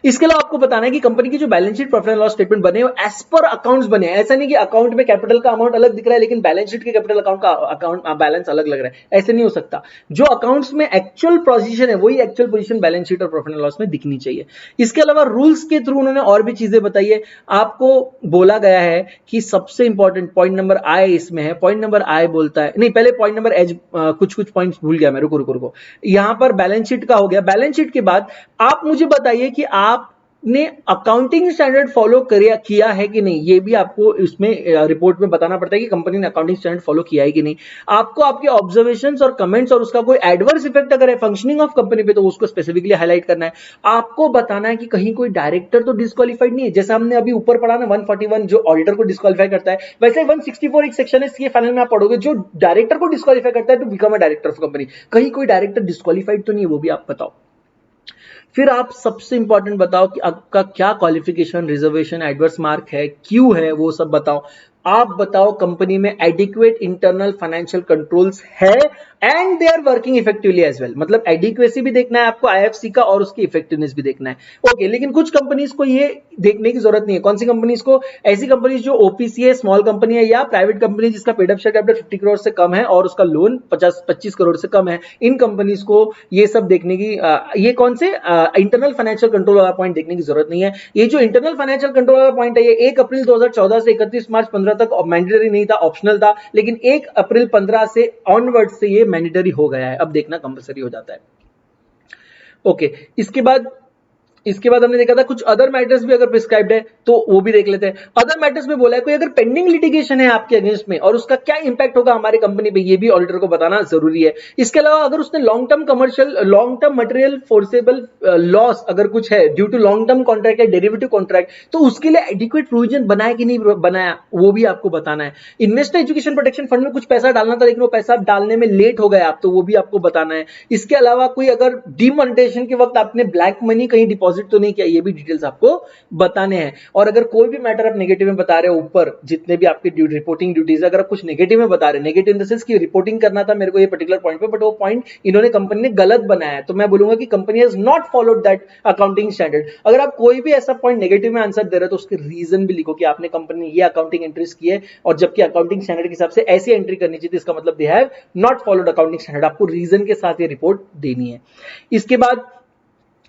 इसके अलावा आपको बताना है कि कंपनी की जो balance sheet, profit and loss statement बने हो एज पर अकाउंट्स बने। ऐसा नहीं कि अकाउंट में कैपिटल का अमाउंट अलग दिख रहा है लेकिन बैलेंस शीट के कैपिटल अकाउंट का अकाउंट बैलेंस अलग लग रहा है, ऐसे नहीं हो सकता। जो अकाउंट्स में एक्चुअल पोजीशन है वही एक्चुअल पोजीशन बैलेंस शीट और प्रॉफिट एंड लॉस में दिखनी चाहिए। इसके अलावा रूल्स के थ्रू उन्होंने और भी चीजें बताई है। आपको बोला गया है कि सबसे इंपॉर्टेंट पॉइंट नंबर आई इसमें है, पॉइंट नंबर आई बोलता है, नहीं पहले पॉइंट नंबर एच, कुछ पॉइंट्स भूल गया मैं, रुको। यहां पर बैलेंस शीट का हो गया। बैलेंस शीट के बाद आप मुझे बताइए कि आप ने अकाउंटिंग स्टैंडर्ड फॉलो किया है कि नहीं, ये भी आपको इसमें रिपोर्ट में बताना पड़ता है कि कंपनी ने अकाउंटिंग स्टैंडर्ड फॉलो किया है कि नहीं। आपको आपके ऑब्जर्वेशंस और कमेंट्स और उसका कोई एडवर्स इफेक्ट अगर है फंक्शनिंग ऑफ कंपनी पे तो उसको स्पेसिफिकली हाईलाइट करना है। आपको बताना है कि कहीं कोई डायरेक्टर तो डिस्क्वालीफाइड नहीं है, जैसा हमने अभी ऊपर पढ़ा ना 141 जो ऑडिटर को डिस्क्वालीफाई करता है, वैसे 164 एक सेक्शन है सीए फाइनल में आप पढ़ोगे जो डायरेक्टर को डिस्क्वालीफाई करता है to become a director of company. कहीं कोई डायरेक्टर डिस्क्वालीफाइड तो नहीं है, वो भी आप बताओ। फिर आप सबसे इंपॉर्टेंट बताओ कि आपका क्या क्वालिफिकेशन, रिजर्वेशन, एडवर्स मार्क है, क्यों है, वो सब बताओ। आप बताओ कंपनी में एडिक्वेट इंटरनल फाइनेंशियल कंट्रोल्स है and they are working effectively as well. मतलब एडिक्वेसी भी देखना है आपको आईएफसी का और उसकी इफेक्टिवनेस भी देखना है। ओके, लेकिन कुछ कंपनीज को ये देखने की जरूरत नहीं है। कौन सी कंपनीज को? ऐसी कंपनीज जो ओपीसी है, स्मॉल कंपनी है, या प्राइवेट कंपनी जिसका paid up share capital 50 crore से कम है और उसका लोन 25 करोड़ से कम है। इन कंपनीज को ये सब देखने की ये कौन से इंटरनल फाइनेंशियल कंट्रोल वाला पॉइंट देखने की जरूरत नहीं है। ये जो इंटरनल फाइनेंशियल कंट्रोल वाला पॉइंट है ये 1 अप्रैल 2014 से 31 मार्च 15 तक मैंडेटरी नहीं था, ऑप्शनल था, लेकिन 1 अप्रैल 15 से ऑनवर्ड से ये मैंडेटरी हो गया है। अब देखना कंपलसरी हो जाता है। ओके, इसके बाद इसके बाद हमने देखा था कुछ अदर मैटर्स भी अगर प्रिस्क्राइब्ड है तो वो भी देख लेते हैं। अदर मैटर्स में बोला है कोई अगर पेंडिंग लिटिगेशन है आपके अगेंस्ट में और उसका क्या इंपैक्ट होगा हमारी कंपनी पे, ये भी ऑडिटर को बताना जरूरी है। इसके अलावा अगर उसने long term material foreseeable loss अगर कुछ है due to long term contract या डेरिवेटिव कॉन्ट्रैक्ट, तो उसके लिए एडिक्वेट प्रोविजन बनाया कि नहीं बनाया वो भी आपको बताना है। इन्वेस्टर एजुकेशन प्रोटेक्शन फंड में कुछ पैसा डालना था लेकिन वो पैसा डालने में लेट हो गया आप, तो वो भी आपको बताना है। इसके अलावा कोई अगर डीमोनेटाइजेशन के वक्त आपने ब्लैक मनी कहीं डिपॉजिट तो नहीं किया, ये भी डिटेल्स आपको बताने हैं। और अगर कोई भी मैटर आप नेगेटिव में बता रहे हो, ऊपर जितने भी आपके रिपोर्टिंग ड्यूटीज अगर आप कुछ नेगेटिव में बता रहे हैं, नेगेटिव इन द सेंस कि रिपोर्टिंग करना था मेरे को ये पर्टिकुलर पॉइंट पे, बट वो पॉइंट इन्होंने कंपनी ने गलत बनाया है, तो मैं बोलूंगा कि company has not followed that accounting standard. अगर आप कोई भी ऐसा पॉइंट नेगेटिव में आंसर दे रहे हो तो उसके रीजन भी लिखो कि आपने कंपनी ने ये अकाउंटिंग एंट्रीज की है और जबकि अकाउंटिंग स्टैंडर्ड के हिसाब से ऐसी एंट्री करनी चाहिए, इसका मतलब they have not followed accounting standard. आपको रीजन के साथ ये रिपोर्ट देनी है। इसके बाद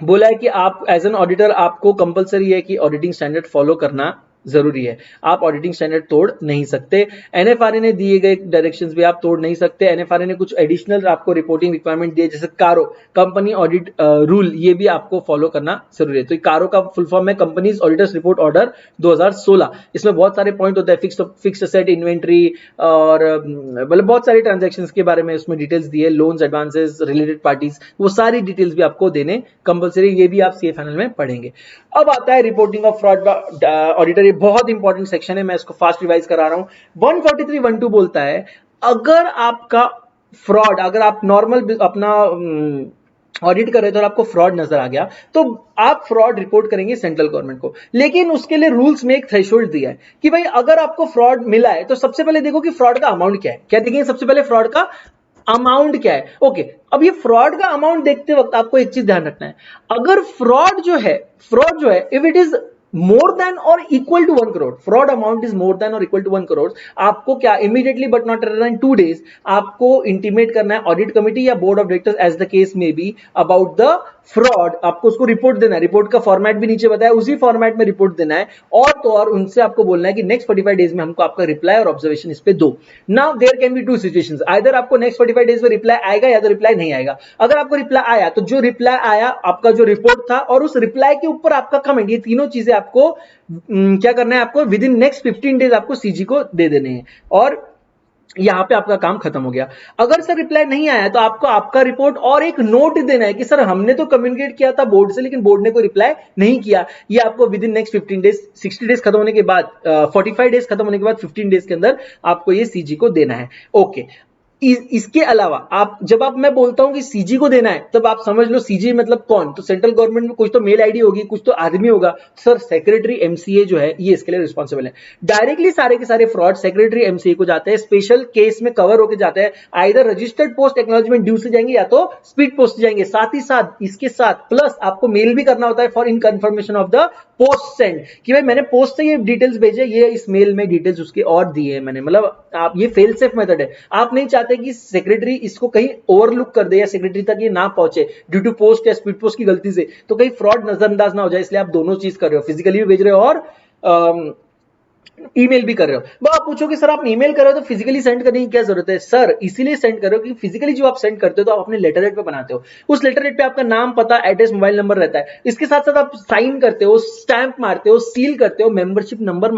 बोला है कि आप एज एन ऑडिटर आपको कंपलसरी है कि ऑडिटिंग स्टैंडर्ड फॉलो करना जरूरी है, आप ऑडिटिंग स्टैंडर्ड तोड़ नहीं सकते। एनएफआरए ने दिए गए डायरेक्शंस भी आप तोड़ नहीं सकते। एनएफआरए ने कुछ एडिशनल आपको रिपोर्टिंग रिक्वायरमेंट दिए जैसे कारो कंपनी ऑडिट रूल, ये भी आपको फॉलो करना जरूरी है। तो कारो का फुल फॉर्म है कंपनीज ऑडिटर्स रिपोर्ट ऑर्डर 2016। इसमें बहुत सारे पॉइंट होते हैं, फिक्स्ड असेट इन्वेंट्री और मतलब बहुत सारे ट्रांजेक्शंस के बारे में उसमें डिटेल्स दिए, लोन्स एडवांसेस रिलेटेड पार्टीज, वो सारी डिटेल्स भी आपको देने कंपलसरी, ये भी आप सीए फाइनल में पढ़ेंगे। अब आता है रिपोर्टिंग ऑफ फ्रॉड ऑडिटर, बहुत इंपॉर्टेंट सेक्शन है, मैं इसको फास्ट रिवाइज करा रहा हूं। 143(1)(2) बोलता है अगर आपका फ्रॉड, अगर आप नॉर्मल अपना ऑडिट कर रहे थे और आपको फ्रॉड नजर आ गया तो आप फ्रॉड रिपोर्ट करेंगे सेंट्रल गवर्नमेंट को, लेकिन उसके लिए रूल्स में एक थ्रेशोल्ड दिया है कि भाई अगर आपको फ्रॉड मिला है तो सबसे पहले देखो कि फ्रॉड का अमाउंट क्या है। क्या देखेंगे सबसे पहले? फ्रॉड का अमाउंट क्या है। ओके, अब ये फ्रॉड का अमाउंट देखते वक्त आपको एक चीज ध्यान रखना है, अगर फ्रॉड जो है if it is more than और equal to 1 crore, fraud amount is more than और इक्वल टू 1 करोड़, आपको क्या immediately but not later than 2 days आपको इंटीमेट करना है ऑडिट कमिटी या board of directors as the case may be about the fraud. आपको उसको रिपोर्ट देना है, रिपोर्ट का फॉर्मेट भी नीचे बताया, उसी फॉर्मेट में रिपोर्ट देना है। और तो और उनसे आपको बोलना है कि नेक्स्ट 45 डेज में हमको आपका रिप्लाई और ऑब्जर्वेशन इस पे दो। Now there can be two situations, either आपको नेक्स्ट 45 डेज में रिप्लाई आएगा या तो रिप्लाई नहीं आएगा। अगर आपको रिप्लाई आया तो जो रिप्लाई आया आपका जो रिपोर्ट था और उस रिप्लाई के ऊपर आपका कमेंट, ये तीनों चीजें आपको क्या करना है, आपको विद इन नेक्स्ट 15 डेज आपको सीजी को दे देने हैं और यहां पे आपका काम खत्म हो गया। अगर सर रिप्लाई नहीं आया तो आपको आपका रिपोर्ट और एक नोट देना है कि सर हमने तो कम्युनिकेट किया था बोर्ड से लेकिन बोर्ड ने कोई रिप्लाई नहीं किया। ये आपको with in next 15 days, 60 days खत्म होने के बाद 45 डेज खत्म होने के बाद 15 डेज के अंदर आपको ये सीजी को देना है। ओके, इसके अलावा आप जब मैं बोलता हूं कि सीजी को देना है तब आप समझ लो सीजी मतलब कौन, तो सेंट्रल गवर्नमेंट में कुछ तो मेल आईडी होगी, कुछ तो आदमी होगा। सर सेक्रेटरी एमसीए जो है ये इसके लिए रिस्पॉन्सिबल है। डायरेक्टली सारे के सारे फ्रॉड सेक्रेटरी एमसीए को जाते हैं, स्पेशल केस में कवर होकर जाते हैं, either registered post acknowledgement due से जाएंगे या तो स्पीड पोस्ट से जाएंगे। साथ ही साथ इसके साथ प्लस आपको मेल भी करना होता है for in confirmation of the post send, कि भाई मैंने पोस्ट से ये डिटेल्स भेजे, ये इस मेल में डिटेल्स उसके और दिए हैं मैंने, मतलब आप ये फेल सेफ मेथड है। आप नहीं चाहते कि सेक्रेटरी इसको कहीं ओवरलुक कर दे या सेक्रेटरी तक ये ना पहुंचे ड्यू टू पोस्ट या स्पीड पोस्ट की गलती से, तो कहीं फ्रॉड नजरअंदाज ना हो जाए, इसलिए आप दोनों चीज कर रहे हो, फिजिकली भी भेज रहे हो और ईमेल भी कर रहे हो। आप पूछोगे सर आप ईमेल कर रहे हो तो फिजिकली सेंड करने की क्या जरूरत है? सर इसीलिए सेंड कर रहे हो कि फिजिकली जो आप सेंड करते हो तो आप अपने लेटर हेड पे बनाते हो, उस लेटर हेड पे आपका नाम, पता, एड्रेस, मोबाइल नंबर रहता है। इसके साथ साथ आप साइन करते हो, स्टैंप मारते हो, सील करते हो, मेंबरशिप नंबर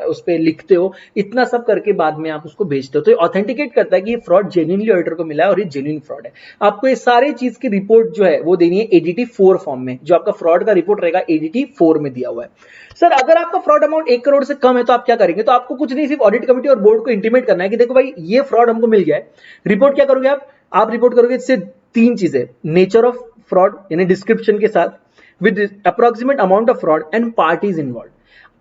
उस पर लिखते हो, इतना सब करके बाद में आप उसको भेजते हो। तो ऑथेंटिकेट करता है कि ये फ्रॉड जेन्युइनली ऑडिटर को मिला है और ये जेन्युइन फ्रॉड है। आपको ये सारी चीज की रिपोर्ट जो है वो देनी है एडीटी 4 फॉर्म में, जो आपका फ्रॉड का रिपोर्ट रहेगा एडीटी 4 में दिया हुआ है। सर अगर आपका फ्रॉड अमाउंट 1 करोड़ से कम है तो आप क्या करेंगे? तो आपको कुछ नहीं, सिर्फ ऑडिट कमेटी और बोर्ड को इंटीमेट करना है कि देखो भाई ये फ्रॉड हमको मिल गया है। रिपोर्ट क्या करोगे आप रिपोर्ट करोगे इससे 3 चीजें, नेचर ऑफ फ्रॉड यानी डिस्क्रिप्शन के साथ, with approximate amount of fraud and parties involve.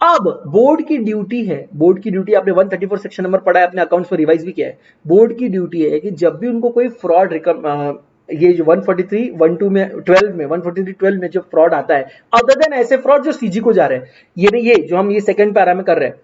अब बोर्ड की ड्यूटी है, बोर्ड की ड्यूटी आपने 134 सेक्शन नंबर पढ़ा है, अपने अकाउंट्स पर रिवाइज भी किया है। बोर्ड की ड्यूटी है कि जब भी उनको कोई फ्रॉड ये जो 143(1)(2) में 12 में 143(12) में जो फ्रॉड आता है, अदर देन ऐसे फ्रॉड जो सीजी को जा रहे हैं, ये जो हम ये सेकंड पैरा में कर रहे हैं,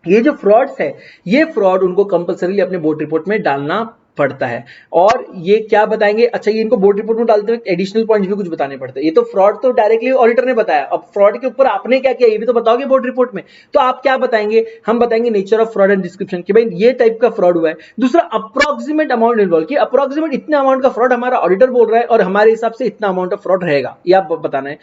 ये जो फ्रॉड्स है ये फ्रॉड उनको कंपलसरीली अपने बोर्ड रिपोर्ट में डालना पड़ता है। और ये क्या बताएंगे, अच्छा ये इनको बोर्ड रिपोर्ट में डालते हुए एडिशनल पॉइंट्स भी कुछ बताने पड़ते हैं। ये तो फ्रॉड तो डायरेक्टली ऑडिटर ने बताया, अब फ्रॉड के ऊपर आपने क्या किया ये भी तो बताओगे बोर्ड रिपोर्ट में। तो आप क्या बताएंगे? हम बताएंगे nature of fraud and description, कि भाई ये टाइप का फ्रॉड हुआ है। दूसरा अप्रोक्सीमेट अमाउंट इन्वॉल्व, कि अप्रोक्सीमेट इतना अमाउंट का फ्रॉड हमारा ऑडिटर बोल रहा है और हमारे हिसाब से इतना अमाउंट ऑफ फ्रॉड रहेगा, ये आप बताना है।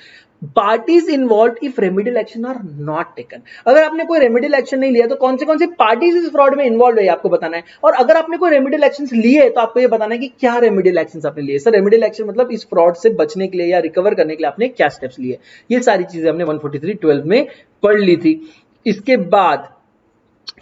Parties involve if remedial action are not taken. अगर आपने कोई रेमेडियल एक्शन नहीं लिया तो कौन से पार्टीज इस फ्रॉड में इन्वॉल्व है आपको बताना है, और अगर आपने कोई रेमेडियल एक्शन लिए तो आपको ये बताना है कि क्या रेमेडियल एक्शन आपने लिए। सर रेमेडियल एक्शन मतलब इस फ्रॉड से बचने के लिए या रिकवर करने के लिए आपने क्या स्टेप्स लिए। ये सारी चीजें हमने 143.12 में पढ़ ली थी। इसके बाद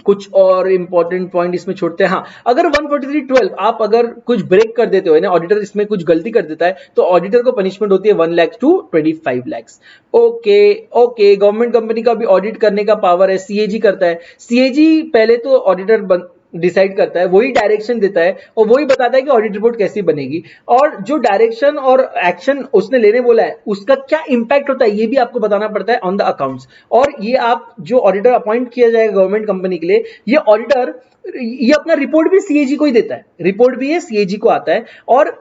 कुछ और इंपॉर्टेंट पॉइंट इसमें छोड़ते हैं। हाँ, अगर 143.12 आप अगर कुछ ब्रेक कर देते हो ना, ऑडिटर इसमें कुछ गलती कर देता है तो ऑडिटर को पनिशमेंट होती है 1 lakh to 25 lakh. Okay, government company का भी ऑडिट करने का पावर है, सीएजी करता है। सीएजी पहले तो ऑडिटर डिसाइड करता है, वही डायरेक्शन देता है और वही बताता है कि ऑडिट रिपोर्ट कैसी बनेगी, और जो डायरेक्शन और एक्शन उसने लेने बोला है उसका क्या इंपैक्ट होता है ये भी आपको बताना पड़ता है ऑन द अकाउंट्स। और ये आप जो ऑडिटर अपॉइंट किया जाएगा गवर्नमेंट कंपनी के लिए, ये ऑडिटर ये अपना रिपोर्ट भी सीएजी को ही देता है, रिपोर्ट भी ये सीएजी को आता है, और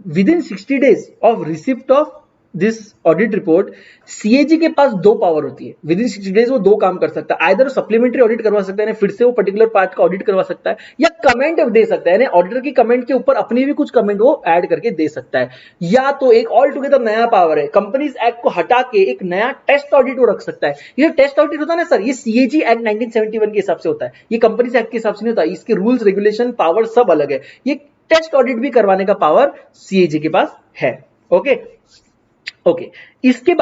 with in 60 days of receipt of this audit report CAG के पास दो पावर होती है। विद इन 60 days वो दो काम कर सकता है, आइदर सप्लीमेंट्री ऑडिट करवा सकता है, फिर से वो पर्टिकुलर पार्ट का ऑडिट करवा सकता है, या कमेंट दे सकता है, ऑडिटर की कमेंट के ऊपर अपनी भी कुछ कमेंट वो ऐड करके दे सकता है। या तो एक ऑल टुगेदर नया पावर है, कंपनीज एक्ट को हटा के एक नया टेस्ट ऑडिट वो रख सकता है। ये टेस्ट ऑडिट होता है ना सर, ये सीएजी एक्ट 1971 के हिसाब से होता है, ये कंपनीज एक्ट के हिसाब से नहीं होता, इसके रूल्स रेगुलेशन पावर सब अलग है। ये टेस्ट ऑडिट भी करवाने का पावर सीएजी के पास है। ओके, इसके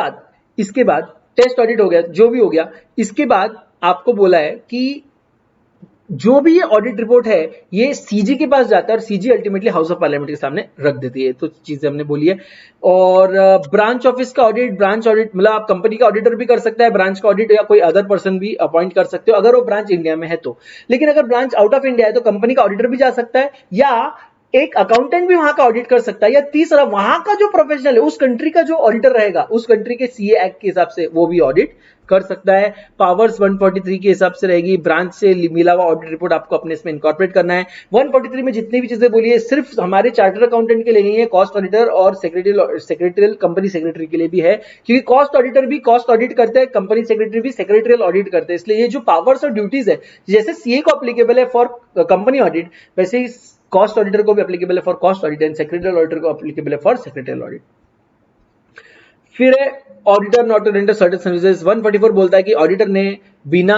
बाद टेस्ट ऑडिट हो गया, जो भी हो गया, इसके बाद आपको बोला है कि जो भी ये ऑडिट रिपोर्ट है ये सीजी के पास जाता है और CG ultimately house of parliament के सामने रख देती है। तो चीजें हमने बोली है। और ब्रांच ऑफिस का ऑडिट, ब्रांच ऑडिट मतलब आप कंपनी का ऑडिटर भी कर सकता है ब्रांच का ऑडिट, या कोई अदर पर्सन भी अपॉइंट कर सकते हो अगर वो ब्रांच इंडिया में है तो। लेकिन अगर ब्रांच आउट ऑफ इंडिया है तो कंपनी का ऑडिटर भी जा सकता है, या एक अकाउंटेंट भी वहां का ऑडिट कर सकता है, या तीसरा वहां का जो प्रोफेशनल है उस कंट्री का जो ऑडिटर रहेगा उस कंट्री के सीए एक्ट के हिसाब से वो भी ऑडिट कर सकता है। पावर्स 143 के हिसाब से रहेगी, ब्रांच से मिला हुआ ऑडिट रिपोर्ट आपको अपने इसमें इनकॉर्पोरेट करना है। 143 में जितनी भी चीजें बोली है सिर्फ हमारे चार्टर्ड अकाउंटेंट के लिए नहीं है, कॉस्ट ऑडिटर और सेक्रेटरियल कंपनी सेक्रेटरी के लिए भी है, क्योंकि कॉस्ट ऑडिटर भी कॉस्ट ऑडिट करते हैं, कंपनी सेक्रेटरी भी सेक्रेटरियल ऑडिट करते हैं। इसलिए ये जो पावर्स और ड्यूटीज है जैसे सीए को अप्लीकेबल है फॉर कंपनी ऑडिट, वैसे ही कॉस्ट ऑडिटर को भी एप्लीकेबल है for cost audit and secretarial auditor को एप्लीकेबल है फॉर सेक्रेटरियल ऑडिट। फिर है auditor not to render certain services. 144 बोलता है कि ऑडिटर ने बिना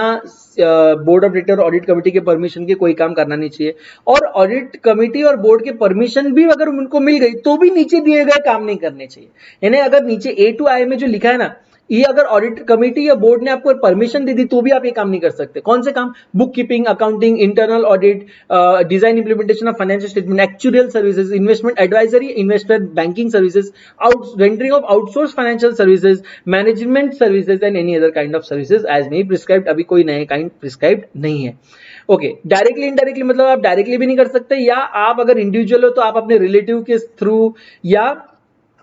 board of director audit committee के परमिशन के कोई काम करना नहीं चाहिए, और ऑडिट कमेटी और बोर्ड के परमिशन भी अगर उनको मिल गई तो भी नीचे दिए गए काम नहीं करने चाहिए। यानी अगर नीचे ए टू आई में जो लिखा है ना, ये अगर ऑडिट कमेटी या बोर्ड ने आपको परमिशन दे दी तो भी आप ये काम नहीं कर सकते। कौन से काम? Book keeping, accounting, internal audit, design implementation of financial statement, actuarial services, investment advisory, investor banking services, rendering of outsource financial services, management services and any other kind of services as may prescribed. अभी कोई नए kind prescribed नहीं है। Okay, directly indirectly मतलब आप directly भी नहीं कर सकते, या आप अगर इंडिविजुअल हो तो आप अपने रिलेटिव के थ्रू, या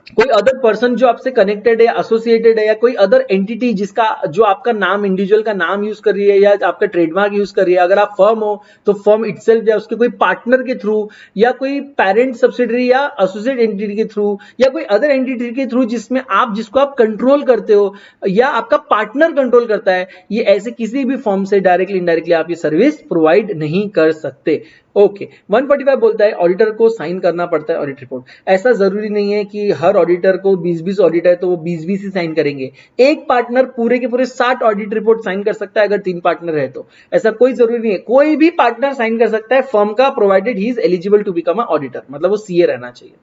कोई अदर पर्सन जो आपसे कनेक्टेड है, एसोसिएटेड है, या कोई अदर एंटिटी जिसका जो आपका नाम, इंडिविजुअल का नाम यूज कर रही है या आपका ट्रेडमार्क यूज कर रही है। अगर आप फर्म हो तो फर्म इटसेल्फ या उसके कोई पार्टनर के थ्रू, या कोई पेरेंट सब्सिडरी या एसोसिएट एंटिटी के थ्रू, या कोई अदर एंटिटी के थ्रू जिसमें आप जिसको आप कंट्रोल करते हो या आपका पार्टनर कंट्रोल करता है, ये ऐसे किसी भी फॉर्म से डायरेक्टली इनडायरेक्टली आप ये सर्विस प्रोवाइड नहीं कर सकते। ओके, 145 बोलता है ऑडिटर को साइन करना पड़ता है ऑडिट रिपोर्ट। ऐसा जरूरी नहीं है कि हर ऑडिटर को 20-20 ऑडिट है तो वो 20-20 ही साइन करेंगे। एक पार्टनर पूरे के पूरे 60 ऑडिट रिपोर्ट साइन कर सकता है अगर 3 पार्टनर है तो। ऐसा कोई जरूरी नहीं है, कोई भी पार्टनर साइन कर सकता है फर्म का, provided he is eligible to become a auditor, मतलब वो सीए रहना चाहिए।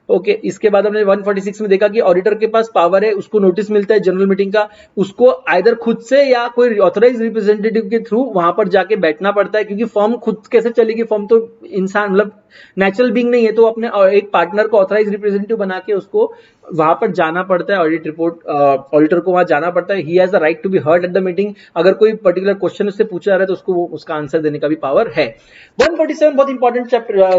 ओके, इसके बाद हमने 146 में देखा कि ऑडिटर के पास पावर है, उसको नोटिस मिलता है जनरल मीटिंग का, उसको आइदर खुद से या कोई ऑथराइज रिप्रेजेंटेटिव के थ्रू वहां पर जाके बैठना पड़ता है, क्योंकि फर्म खुद कैसे चलेगी, फर्म तो इंसान मतलब नेचुरल बीइंग नहीं है, तो अपने एक पार्टनर को ऑथराइज रिप्रेजेंटेटिव बना के उसको वहां पर जाना पड़ता है, ऑडिट रिपोर्ट ऑडिटर को वहां जाना पड़ता है। He has the right to be heard at the meeting. अगर कोई पर्टिकुलर क्वेश्चन उससे पूछा जा रहा है तो उसको उसका आंसर देने का भी पावर है। 147 बहुत इंपॉर्टेंट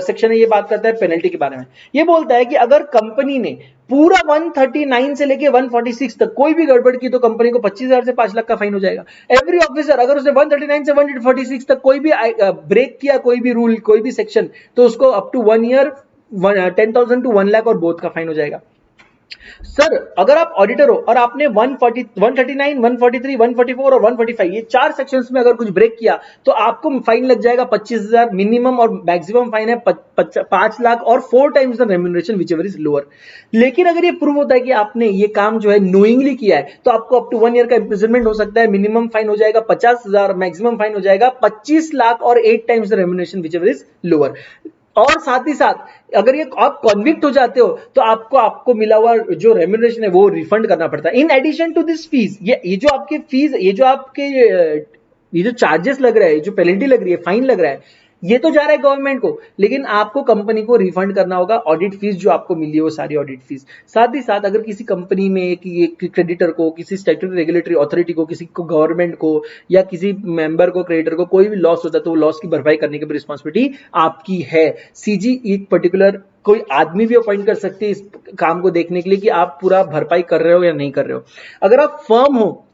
सेक्शन है, ये बात करता है पेनल्टी के बारे में। ये बोलता है कि अगर कंपनी ने पूरा 139 से लेके 146 तक कोई भी गड़बड़ की तो कंपनी को 25,000 से 5 लाख का फाइन हो जाएगा। एवरी ऑफिसर अगर उसने 139 से 146 तक कोई भी ब्रेक किया, कोई भी रूल, कोई भी सेक्शन, तो उसको up to 1 year 10,000 to 1 lakh और बोथ का फाइन हो जाएगा। सर अगर आप ऑडिटर हो और आपने 140, 139, 143, 144 और 145 ये 4 सेक्शंस में अगर कुछ ब्रेक किया तो आपको फाइन लग जाएगा 25,000 मिनिमम, और मैक्सिमम फाइन है 5 लाख और 4 times the remuneration which ever is lower. लेकिन अगर ये प्रूव होता है कि आपने ये काम जो है नोइंगली किया है तो आपको अप टू 1 ईयर का इंप्रिजनमेंट हो सकता है, मिनिमम फाइन हो जाएगा 50,000, मैक्सिमम फाइन हो जाएगा 25 लाख और 8 times the remuneration which ever is lower. और साथ ही साथ अगर ये आप कॉन्विक्ट हो जाते हो तो आपको आपको मिला हुआ जो रेम्यूनरेशन है वो रिफंड करना पड़ता है। In addition to this fees, ये जो आपकी फीस, ये जो आपके ये जो चार्जेस लग रहा है, जो पेनल्टी लग रही है, फाइन लग रहा है, ये तो जा रहा है गवर्नमेंट को, लेकिन आपको कंपनी को रिफंड करना होगा ऑडिट फीस जो आपको मिली है वो सारी ऑडिट फीस। साथ ही साथ अगर किसी कंपनी में क्रेडिटर को, किसी स्टैट्यूटरी रेगुलेटरी अथॉरिटी को, किसी को गवर्नमेंट को या किसी मेंबर को, क्रेडिटर को कोई भी लॉस होता है तो वो लॉस की भरपाई करने की रिस्पॉन्सिबिलिटी आपकी है। सीजी एक पर्टिकुलर कोई आदमी भी अपॉइंट कर सकते हैं इस काम को देखने के लिए कि आप पूरा भरपाई कर रहे हो या नहीं कर रहे हो। अगर आप फर्म हो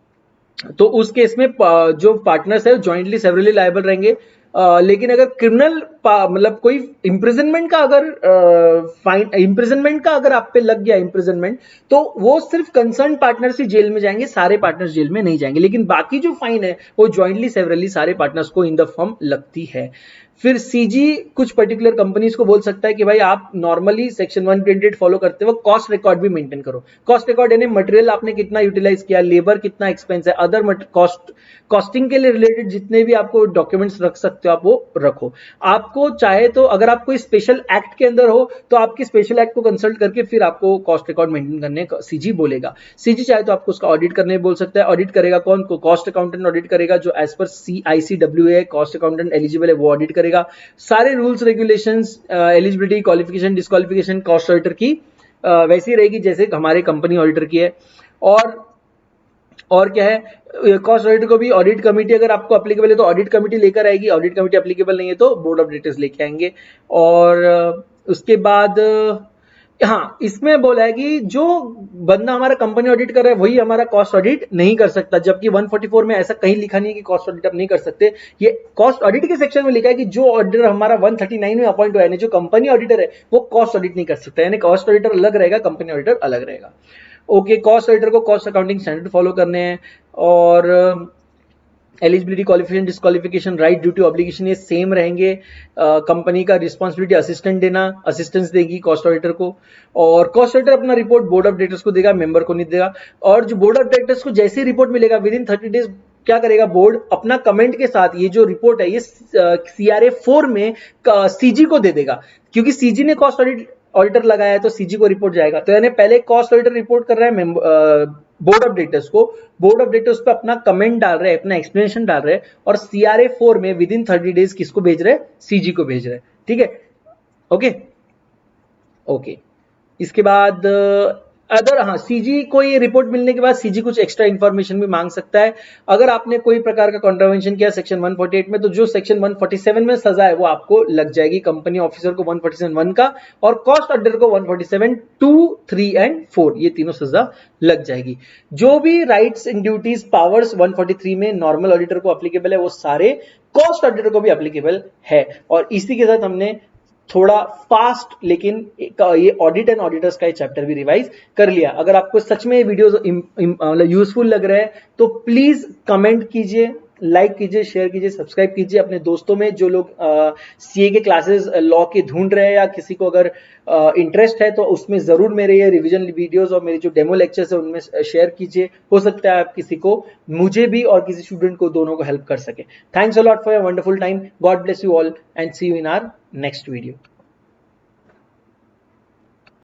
तो उस केस में जो पार्टनर्स है ज्वाइंटली सेवरली लायबल रहेंगे। लेकिन अगर क्रिमिनल मतलब कोई इम्प्रिजनमेंट का अगर फाइन, इम्प्रिजनमेंट का अगर आप पे लग गया इम्प्रिजनमेंट, तो वो सिर्फ कंसर्न पार्टनर्स ही जेल में जाएंगे, सारे पार्टनर्स जेल में नहीं जाएंगे। लेकिन बाकी जो फाइन है वो ज्वाइंटली सेवरली सारे पार्टनर्स को इन द फर्म लगती है। फिर सीजी कुछ पर्टिकुलर कंपनीज को बोल सकता है कि भाई आप नॉर्मली सेक्शन 128 फॉलो करते हो, कॉस्ट रिकॉर्ड भी मेंटेन करो। कॉस्ट रिकॉर्ड यानी मटेरियल आपने कितना यूटिलाइज किया, लेबर कितना एक्सपेंस है, अदर कॉस्टिंग के लिए रिलेटेड जितने भी आपको डॉक्यूमेंट्स रख सकते हो आप वो रखो। आपको चाहे तो अगर आप कोई स्पेशल एक्ट के अंदर हो तो आपके स्पेशल एक्ट को कंसल्ट करके फिर आपको कॉस्ट रिकॉर्ड मेंटेन करने का सीजी बोलेगा। सीजी चाहे तो आपको उसका ऑडिट करने बोल सकता है। ऑडिट करेगा कौन? कॉस्ट अकाउंटेंट ऑडिट करेगा, जो as per CICWA cost accountant eligible है वो ऑडिट करेगा। सारे rules regulations, eligibility, qualification, disqualification cost auditor की वैसी रहेगी जैसे हमारे कंपनी ऑडिटर की है। और क्या है, कॉस्ट ऑडिटर को भी ऑडिट कमेटी अगर आपको अप्लीकेबल है तो ऑडिट कमेटी लेकर आएगी, ऑडिट कमेटी अप्लीकेबल नहीं है तो बोर्ड ऑफ डायरेक्टर्स लेके आएंगे। और उसके बाद हाँ, इसमें बोला है कि जो बंदा हमारा कंपनी ऑडिट कर रहा है वही हमारा कॉस्ट ऑडिट नहीं कर सकता, जबकि 144 में ऐसा कहीं लिखा नहीं है कि कॉस्ट ऑडिट आप नहीं कर सकते। ये कॉस्ट ऑडिट के सेक्शन में लिखा है कि जो ऑडिटर हमारा 139 में अपॉइंट हुआ है, जो कंपनी ऑडिटर है वो कॉस्ट ऑडिट नहीं कर सकता, यानी कॉस्ट ऑडिटर अलग रहेगा, कंपनी ऑडिटर अलग रहेगा। ओके, कॉस्ट ऑडिटर को कॉस्ट अकाउंटिंग स्टैंडर्ड फॉलो करने हैं। और eligibility, qualification, disqualification, right, duty, obligation ये सेम रहेंगे। कंपनी का रिस्पॉन्सिबिलिटी असिस्टेंट देना, असिस्टेंस देगी कॉस्ट ऑडिटर को। और कॉस्ट ऑडिटर अपना रिपोर्ट बोर्ड ऑफ डायरेक्टर्स को देगा, मेंबर को नहीं देगा। और जो बोर्ड ऑफ डायरेक्टर्स को जैसे ही रिपोर्ट मिलेगा विद इन 30 डेज क्या करेगा बोर्ड, अपना कमेंट के साथ ये जो रिपोर्ट है ये CRA 4 में सीजी को दे देगा, क्योंकि सीजी ने कॉस्ट ऑडिटर लगाया है तो सीजी को रिपोर्ट जाएगा। तो यानी पहले कॉस्ट ऑडिटर रिपोर्ट कर रहा है बोर्ड ऑफ डायरेक्टर्स को, बोर्ड ऑफ डायरेक्टर्स पे अपना कमेंट डाल रहे हैं, अपना एक्सप्लेनेशन डाल रहे हैं, और CRA 4 में विद इन 30 डेज किसको भेज रहे हैं? सीजी को भेज रहे हैं। ठीक है, ओके ओके। इसके बाद अदर, हाँ, सीजी को ये रिपोर्ट मिलने के बाद सीजी कुछ एक्स्ट्रा इंफॉर्मेशन भी मांग सकता है। अगर आपने कोई प्रकार का कॉन्ट्रावेंशन किया सेक्शन 148 में तो जो सेक्शन 147 में सजा है वो आपको लग जाएगी, कंपनी ऑफिसर को 147(1) का, और कॉस्ट ऑडिटर को 147, 2, 3 एंड 4 ये तीनों सजा लग जाएगी। जो भी राइट्स एंड ड्यूटीज पावर्स 143 में नॉर्मल ऑडिटर को अप्लीकेबल है वो सारे कॉस्ट ऑडिटर को भी अप्लीकेबल है। और इसी के साथ हमने थोड़ा फास्ट लेकिन ये ऑडिट एंड ऑडिटर्स का चैप्टर भी रिवाइज कर लिया। अगर आपको सच में वीडियोस मतलब यूजफुल लग रहा है तो प्लीज कमेंट कीजिए, लाइक कीजिए, शेयर कीजिए, सब्सक्राइब कीजिए अपने दोस्तों में जो लोग CA के क्लासेस लॉ के ढूंढ रहे हैं, या किसी को अगर इंटरेस्ट है तो उसमें जरूर मेरे ये रिवीजन वीडियोस और मेरे जो डेमो लेक्चर्स है उनमें शेयर कीजिए। हो सकता है आप किसी को, मुझे भी और किसी स्टूडेंट को, दोनों को हेल्प कर सके। Thanks a lot for your wonderful time. God bless you all and see you in our next video.